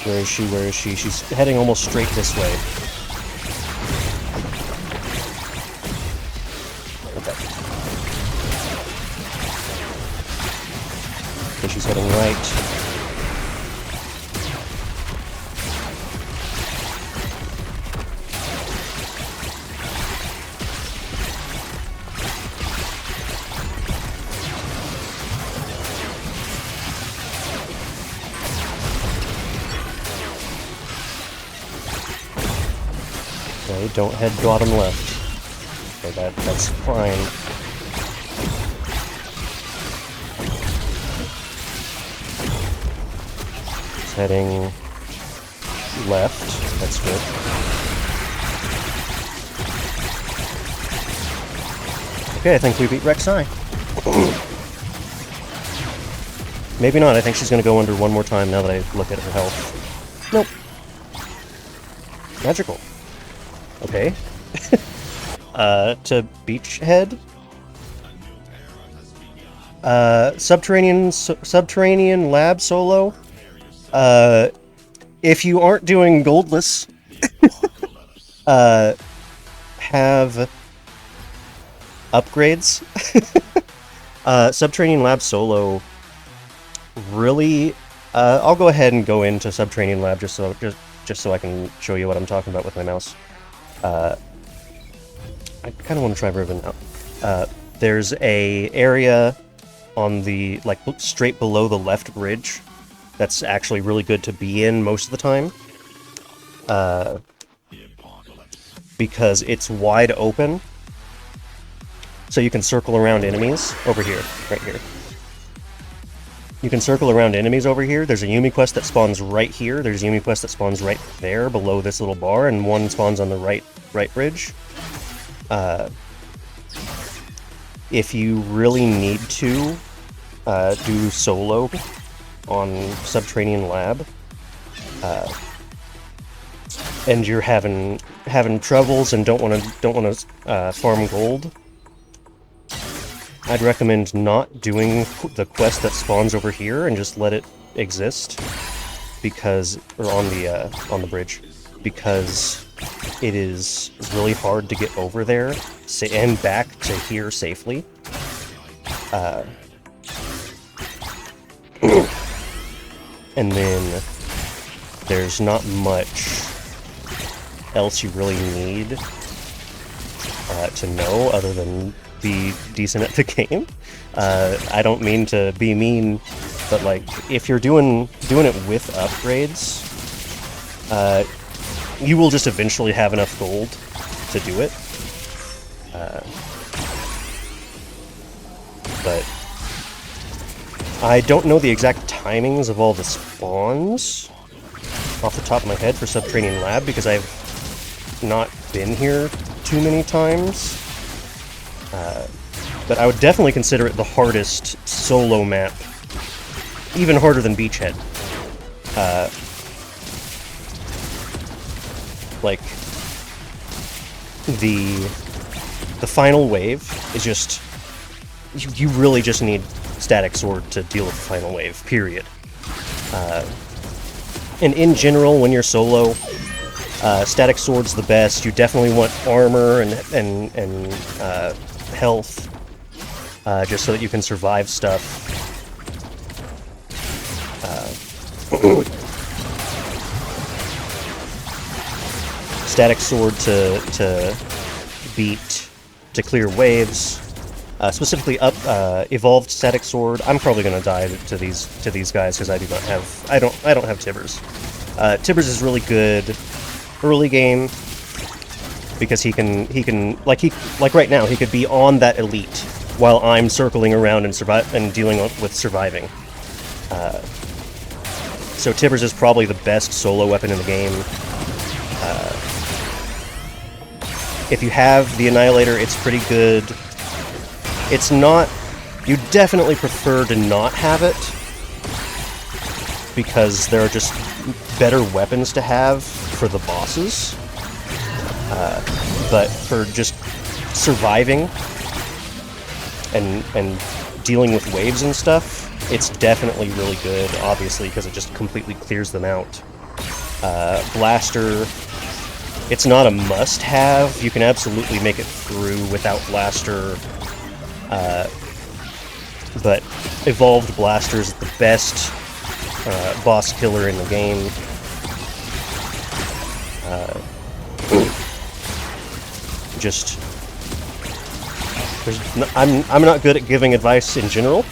Speaker 1: Where is she? Where is she? She's heading almost straight this way. Okay. Okay, she's heading right. Okay, don't head bottom left. Okay, that's fine. It's heading left. That's good. Okay, I think we beat Rek'Sai. Maybe not. I think she's going to go under one more time now that I look at her health. Nope. Magical. Okay. To Beachhead? Subterranean lab solo. If you aren't doing Goldless, have upgrades. Subterranean lab solo really. I'll go ahead and go into Subterranean lab just so I can show you what I'm talking about with my mouse. I kind of want to try Riven out. There's a area on the, like, straight below the left bridge that's actually really good to be in most of the time. Because it's wide open. So you can circle around enemies over here, right here. You can circle around enemies over here. There's a Yumi quest that spawns right here. There's a Yumi quest that spawns right there below this little bar, and one spawns on the right bridge. If you really need to do solo on Subterranean Lab, and you're having troubles and don't want to farm gold, I'd recommend not doing the quest that spawns over here and just let it exist, because, or on the bridge, because it is really hard to get over there and back to here safely. And then there's not much else you really need to know other than be decent at the game. I don't mean to be mean, but like, if you're doing it with upgrades, you will just eventually have enough gold to do it. But I don't know the exact timings of all the spawns off the top of my head for Subterranean Lab, because I've not been here too many times. But I would definitely consider it the hardest solo map, even harder than Beachhead. Like, the final wave is just, you really just need Static Sword to deal with the final wave, period. And in general, when you're solo, Static Sword's the best. You definitely want armor and health, just so that you can survive stuff. Static Sword to beat, to clear waves. Specifically evolved Static Sword. I'm probably gonna die to these guys because I don't have Tibbers. Tibbers is really good early game because he can like right now he could be on that elite while I'm circling around and dealing with surviving. So Tibbers is probably the best solo weapon in the game. If you have the Annihilator, it's pretty good. It's not... You definitely prefer to not have it, because there are just better weapons to have for the bosses. But for just surviving and dealing with waves and stuff, it's definitely really good, obviously, because it just completely clears them out. Blaster... It's not a must-have. You can absolutely make it through without Blaster. But Evolved Blaster is the best boss killer in the game. I'm not good at giving advice in general.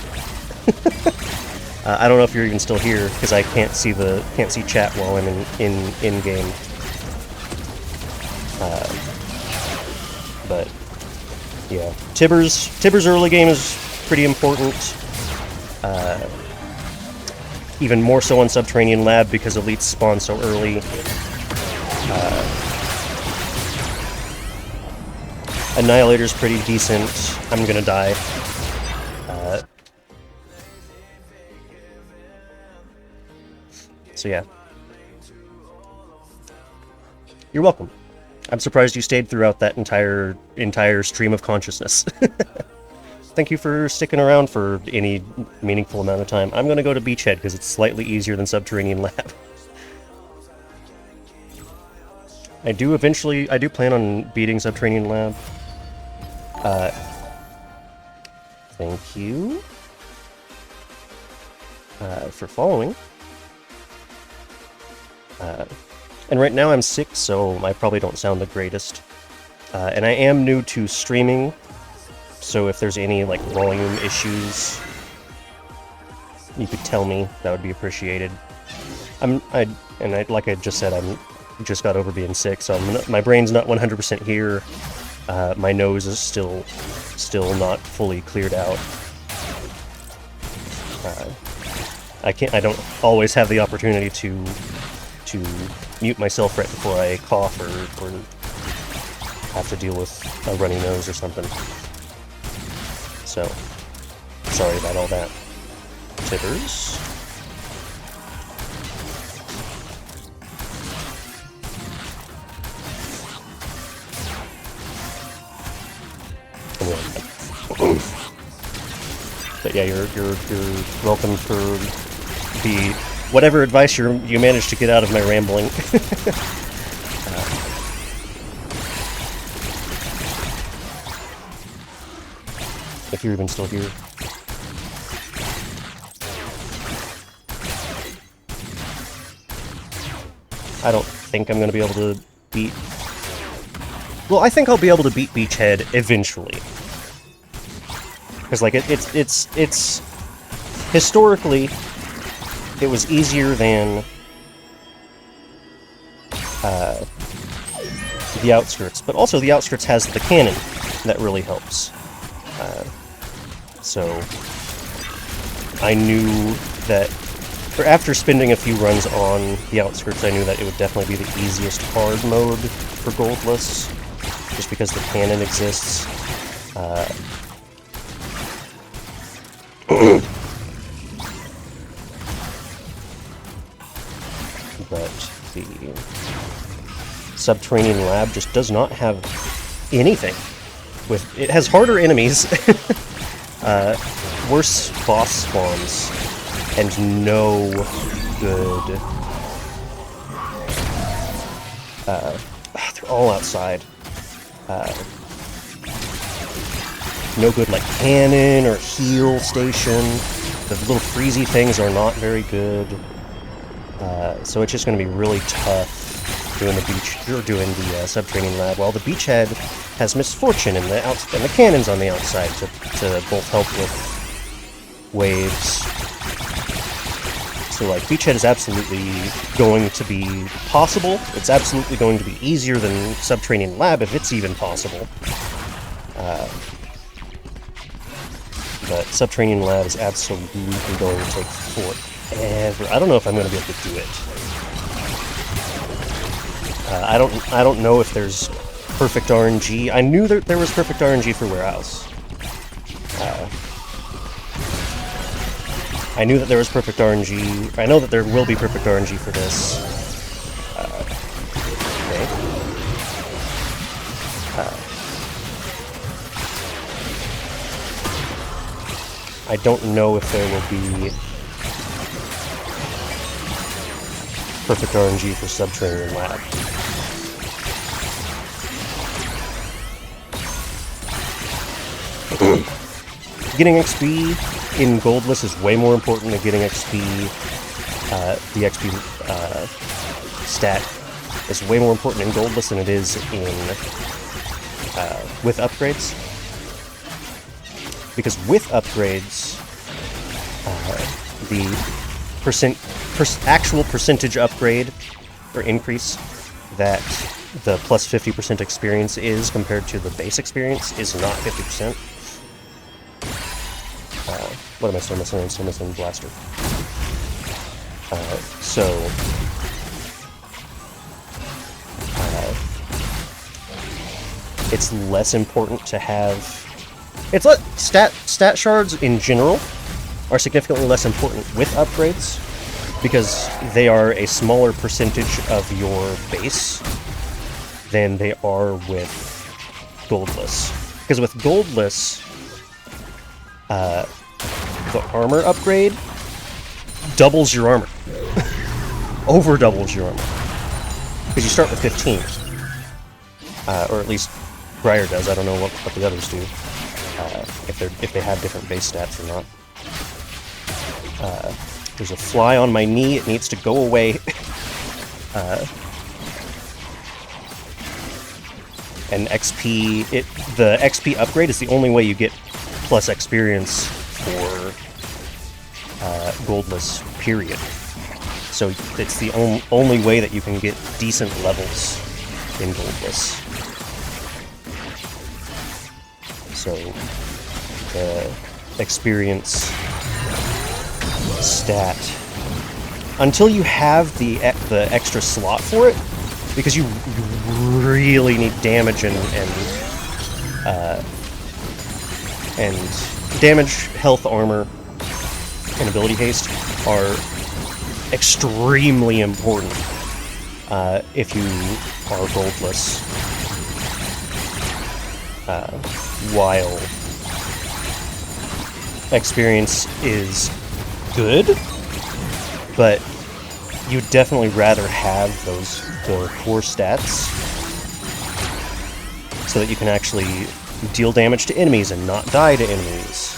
Speaker 1: I don't know if you're even still here because I can't see chat while I'm in game. But yeah, Tibbers early game is pretty important. Even more so on Subterranean Lab because elites spawn so early. Annihilator's pretty decent. I'm gonna die. So yeah. You're welcome. I'm surprised you stayed throughout that entire stream of consciousness. thank you for sticking around for any meaningful amount of time. I'm gonna go to Beachhead because it's slightly easier than Subterranean Lab. I do plan on beating Subterranean Lab. Thank you for following. And right now I'm sick, so I probably don't sound the greatest. And I am new to streaming, so if there's any like volume issues, you could tell me. That would be appreciated. Like I just said, I'm just got over being sick, so my brain's not 100% here. My nose is still not fully cleared out. I don't always have the opportunity to mute myself right before I cough or have to deal with a runny nose or something. So, sorry about all that. Tibbers. But yeah, you're welcome for the whatever advice you managed to get out of my rambling. If you're even still here. I don't think I'm going to be able to beat... Well, I think I'll be able to beat Beachhead eventually. Because, like, it's... Historically, it was easier than... the Outskirts. But also, the Outskirts has the cannon that really helps. So, I knew that... Or after spending a few runs on the Outskirts, I knew that it would definitely be the easiest hard mode for Goldless, just because the cannon exists. But the Subterranean Lab just does not have anything. It has harder enemies, worse boss spawns, and no good... they're all outside. No good, like, cannon or heal station. The little freezy things are not very good. So it's just going to be really tough doing the Subterranean Lab, while the Beachhead has Misfortune and the cannons on the outside to both help with waves. So, like, Beachhead is absolutely going to be possible. It's absolutely going to be easier than Subterranean Lab, if it's even possible. But Subterranean Lab is absolutely going to take forever. I don't know if I'm going to be able to do it. I don't know if there's perfect RNG. I knew that there was perfect RNG for Warehouse. I knew that there was perfect RNG. I know that there will be perfect RNG for this. Okay. I don't know if there will be perfect RNG for Subterranean Lab. Getting XP in Goldless is way more important than getting XP. The XP stat is way more important in Goldless than it is in with upgrades. Because with upgrades, the actual percentage upgrade or increase that the plus 50% experience is compared to the base experience is not 50%. What am I still missing? I'm still missing Blaster. It's less important to have... Stat shards in general are significantly less important with upgrades, because they are a smaller percentage of your base than they are with Goldless. Because with Goldless, the armor upgrade doubles your armor. Over doubles your armor. Because you start with 15. Or at least Briar does. I don't know what the others do. If they have different base stats or not. There's a fly on my knee. It needs to go away. And XP... the XP upgrade is the only way you get plus experience for Goldless, period. So it's the only way that you can get decent levels in Goldless. So the experience stat, until you have the extra slot for it, because you really need damage and damage, health, armor, and ability haste are extremely important if you are Goldless. While experience is good, but you'd definitely rather have the core stats so that you can actually deal damage to enemies and not die to enemies.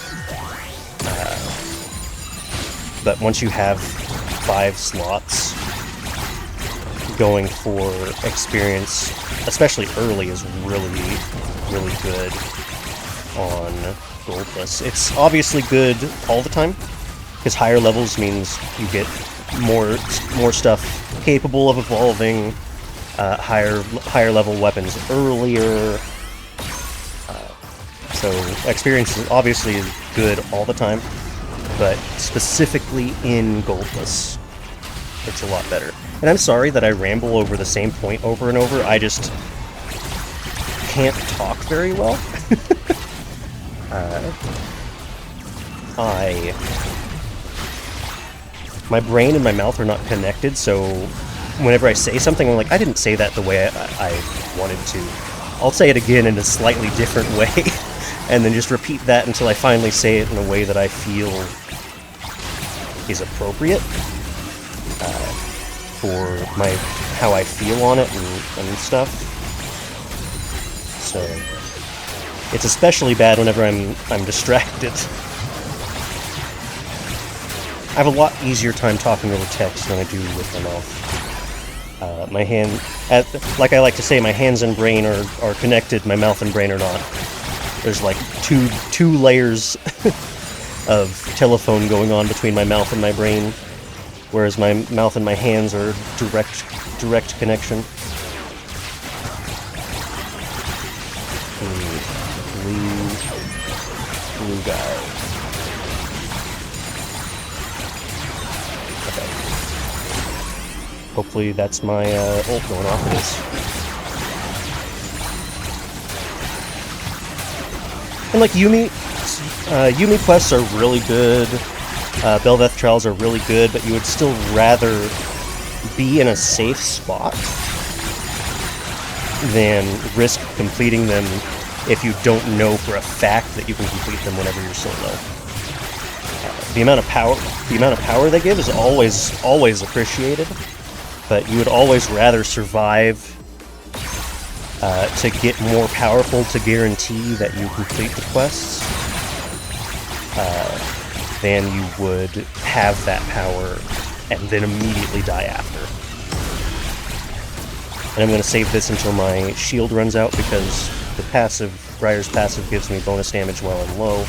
Speaker 1: But once you have 5 slots, going for experience, especially early, is really, really good on Goldless. It's obviously good all the time, because higher levels means you get more stuff capable of evolving, higher level weapons earlier. So experience is obviously good all the time, but specifically in Goldless, it's a lot better. And I'm sorry that I ramble over the same point over and over. I just can't talk very well. My brain and my mouth are not connected, so whenever I say something, I'm like, I didn't say that the way I wanted to. I'll say it again in a slightly different way, and then just repeat that until I finally say it in a way that I feel is appropriate for how I feel on it and stuff. So it's especially bad whenever I'm distracted. I have a lot easier time talking over text than I do with my mouth. My hand, like I like to say, my hands and brain are connected, my mouth and brain are not. There's like two layers of telephone going on between my mouth and my brain, whereas my mouth and my hands are direct connection. Blue guy. Okay. Hopefully that's my ult going off. It is. And like Yumi quests are really good. Belveth trials are really good, but you would still rather be in a safe spot than risk completing them if you don't know for a fact that you can complete them whenever you're solo. The amount of power they give is always appreciated, but you would always rather survive to get more powerful to guarantee that you complete the quests than you would have that power and then immediately die after. And I'm going to save this until my shield runs out, because the passive, Briar's passive, gives me bonus damage while I'm low.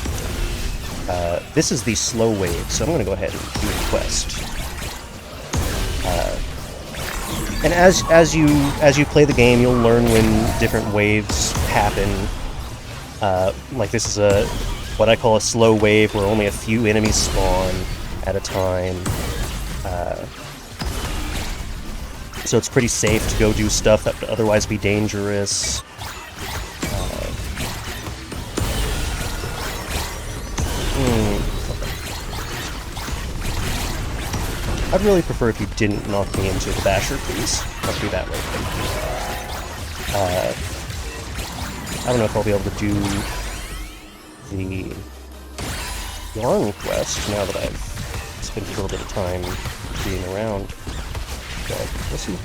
Speaker 1: This is the slow wave, so I'm going to go ahead and do the quest. And as you play the game, you'll learn when different waves happen. Like this is what I call a slow wave, where only a few enemies spawn at a time. So it's pretty safe to go do stuff that would otherwise be dangerous. I'd really prefer if you didn't knock me into the basher, please. I'll do that later. I don't know if I'll be able to do the yarn quest now that I've spent a little bit of time being around. Okay, let's see.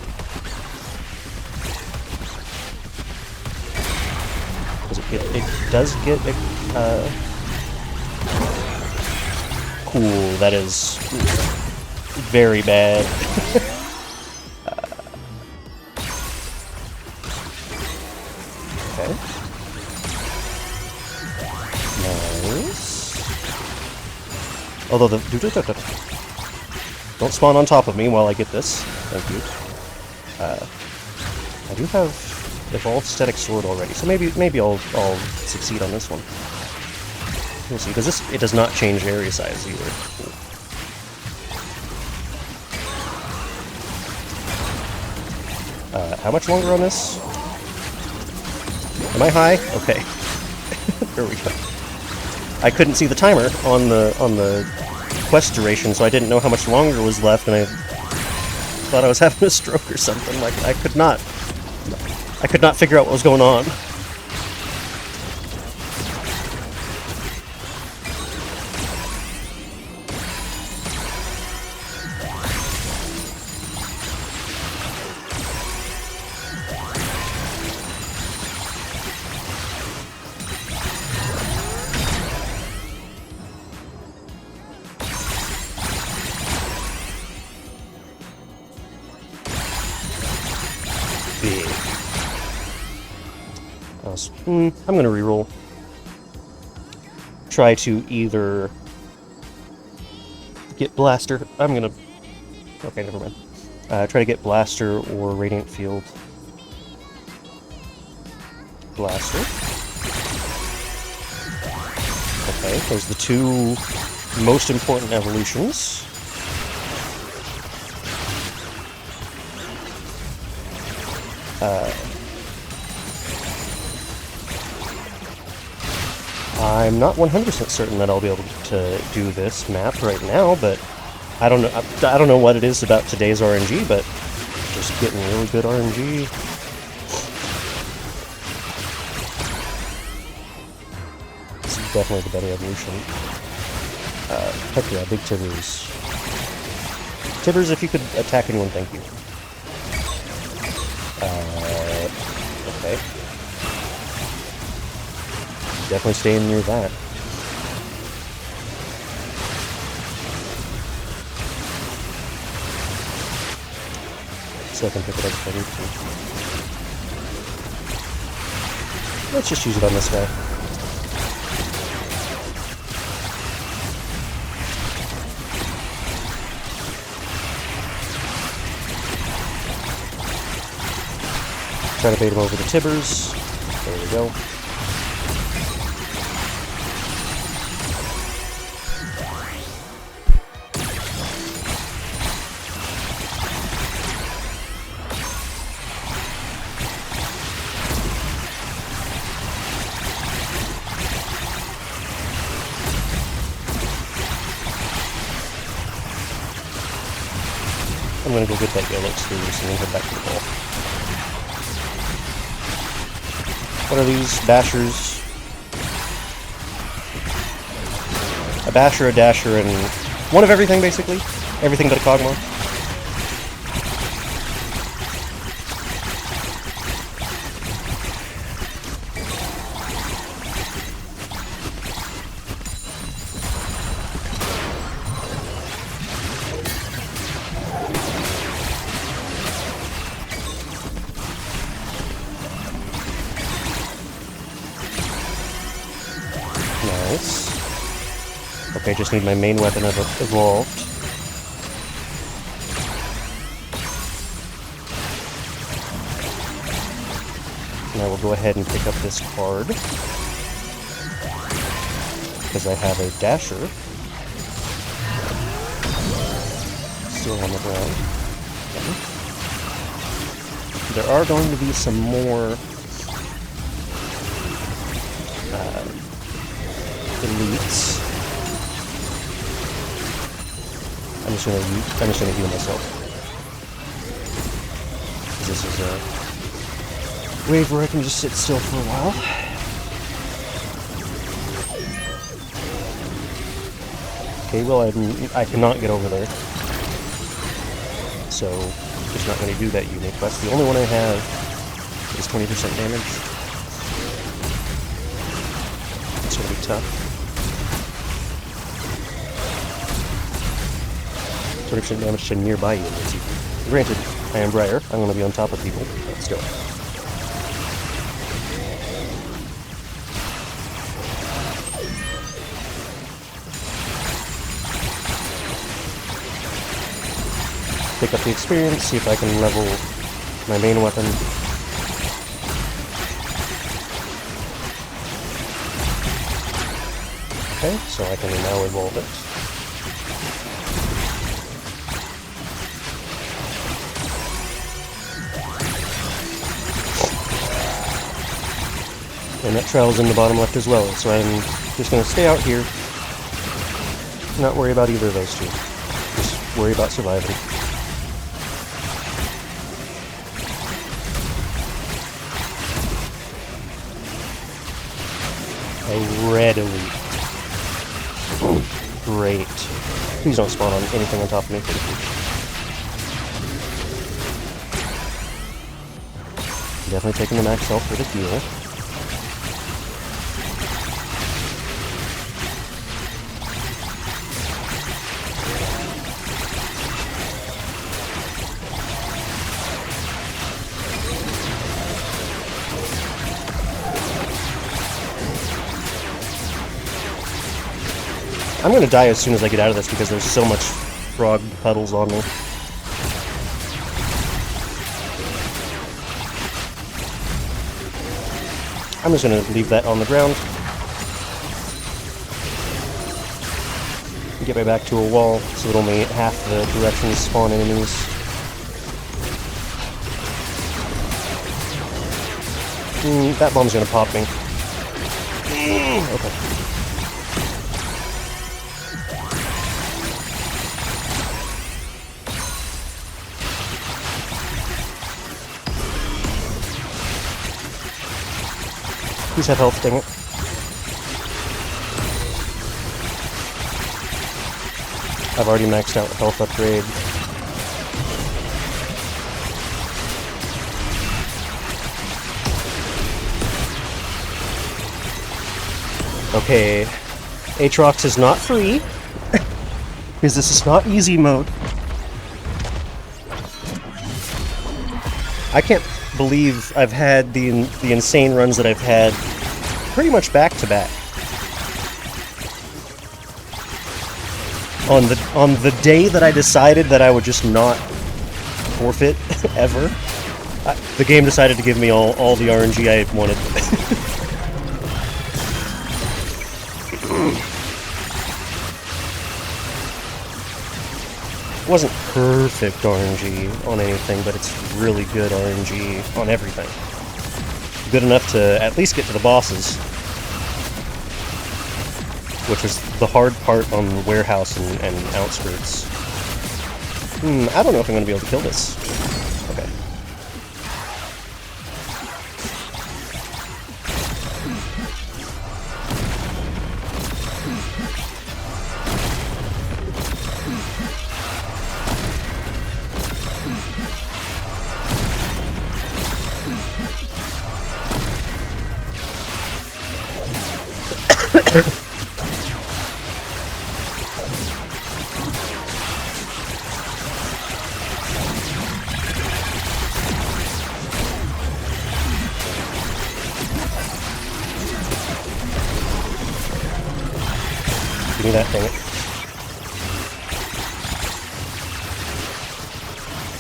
Speaker 1: It does get cool. That is very bad. Okay. Nice. Although don't spawn on top of me while I get this. Thank you. I do have evolved static sword already, so maybe I'll succeed on this one. We'll see, because it does not change area size either. How much longer on this? Am I high? Okay. There we go. I couldn't see the timer on the quest duration, so I didn't know how much longer was left, and I thought I was having a stroke or something. Like, I could not figure out what was going on. I'm gonna reroll. Try to either get Blaster. Okay, never mind. Try to get Blaster or Radiant Field. Blaster. Okay, there's the two most important evolutions. I'm not 100% certain that I'll be able to do this map right now, but I don't know what it is about today's RNG, but just getting really good RNG. This is definitely the better evolution. Heck yeah, big Tibbers. Tibbers, if you could attack anyone, thank you. Okay. Definitely staying near that. So I can pick it up if I need to. Let's just use it on this guy. Try to bait him over the Tibbers. There we go. I'm gonna go get that yellow exclude and then head back to the ball. What are these? Bashers? A basher, a dasher, and one of everything, basically. Everything but a Kog'Maw. Okay, just need my main weapon evolved. And I will go ahead and pick up this card. Because I have a dasher. Still on the ground. Okay. There are going to be some more elites. I'm just gonna heal myself. This is a wave where I can just sit still for a while. Okay, well, I cannot get over there. So, just not going to do that unit quest. The only one I have is 20% damage. It's going to be tough. 20% damage to nearby units. Granted, I am Briar. I'm going to be on top of people. Let's go. Pick up the experience, see if I can level my main weapon. Okay, so I can now evolve it. And that travels in the bottom left as well, so I'm just going to stay out here, not worry about either of those two. Just worry about surviving. Red elite. Great. Please don't spawn on anything on top of me. Definitely taking the max health for the heal. I'm going to die as soon as I get out of this because there's so much frog puddles on me. I'm just going to leave that on the ground. Get my back to a wall so that only half the directions spawn enemies. That bomb's going to pop me. Okay. Please have health, dang it. I've already maxed out health upgrade. Okay, Aatrox is not free, because this is not easy mode. I can't believe I've had the insane runs that I've had pretty much back to back. On the day that I decided that I would just not forfeit ever, the game decided to give me all the RNG I wanted. It wasn't perfect RNG on anything, but it's really good RNG on everything. Good enough to at least get to the bosses, which was the hard part on the warehouse and outskirts. I don't know if I'm going to be able to kill this. Okay. Give me that, dang it.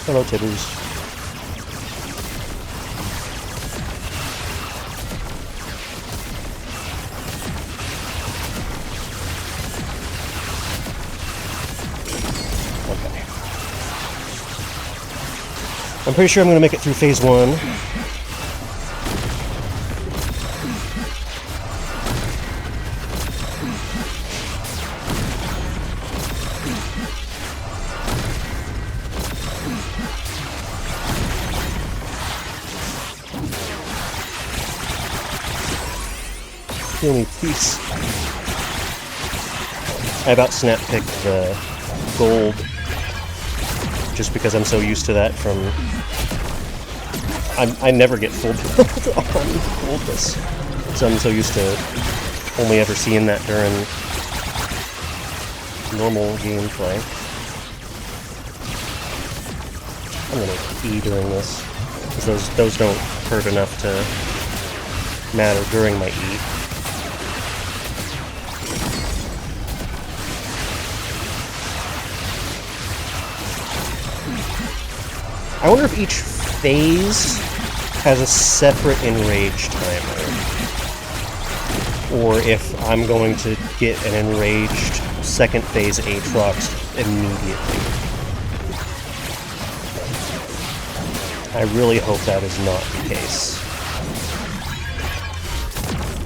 Speaker 1: Hello, Tibbers. Okay. I'm pretty sure I'm going to make it through phase 1. Heal me, peace. I about snap picked the gold just because I'm so used to that from... I never get full build on Goldless, so I'm so used to only ever seeing that during normal gameplay. I'm gonna E during this, because those don't hurt enough to matter during my E. I wonder if each phase has a separate enrage timer, or if I'm going to get an enraged second phase Aatrox immediately. I really hope that is not the case,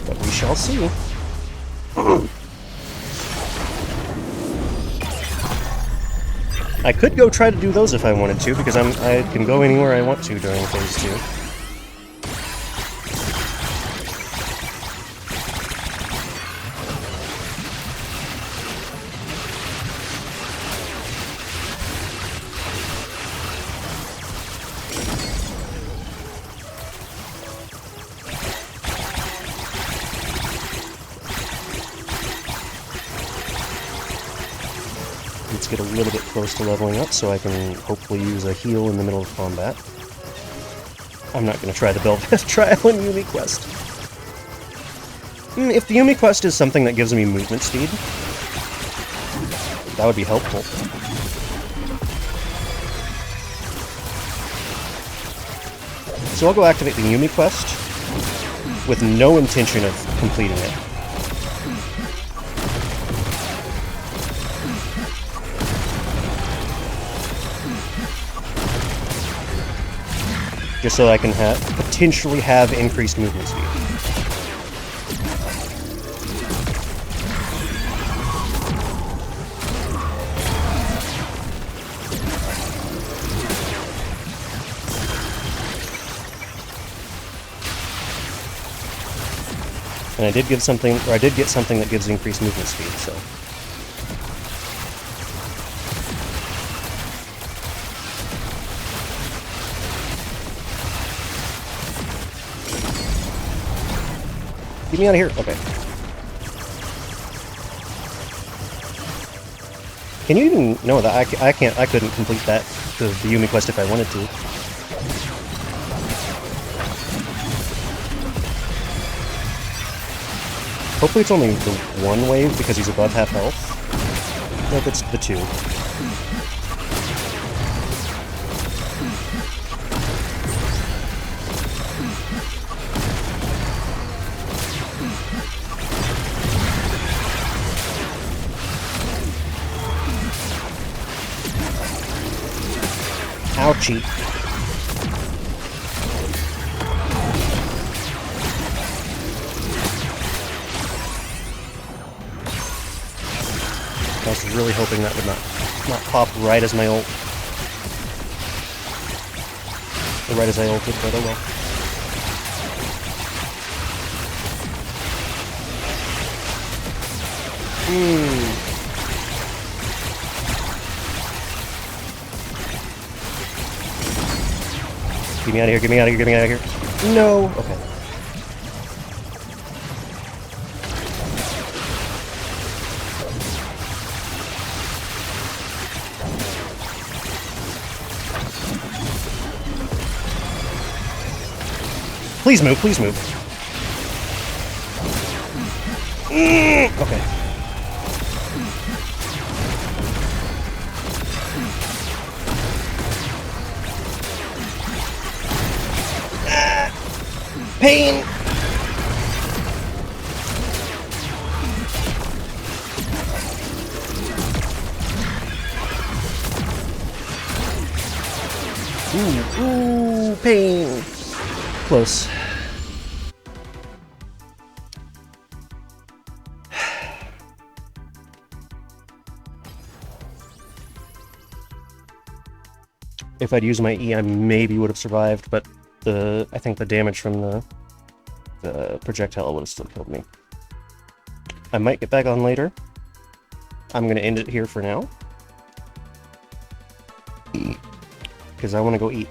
Speaker 1: but we shall see. I could go try to do those if I wanted to, because I can go anywhere I want to during phase 2. Let's get a little bit close to leveling up so I can hopefully use a heal in the middle of combat. I'm not going to try the Belveth trial in Yumi Quest. If the Yumi Quest is something that gives me movement speed, that would be helpful. So I'll go activate the Yumi Quest with no intention of completing it. Just so I can potentially have increased movement speed. And I did get something that gives increased movement speed, so. Get me out of here. Okay. Can you even... No, that I can't... I couldn't complete that, the Yumi Quest, if I wanted to. Hopefully it's only the one wave, because he's above half health. Nope, it's the 2. Ouchie. I was really hoping that would not pop right as my ult. Or right as I ulted, but oh well. Get me out of here, get me out of here, get me out of here. No! Okay. Please move, please move. Okay. Pain! Ooh, pain! Close. If I'd used my E, I maybe would have survived, but I think the damage from the projectile would have still killed me. I might get back on later. I'm gonna end it here for now. Because I want to go eat.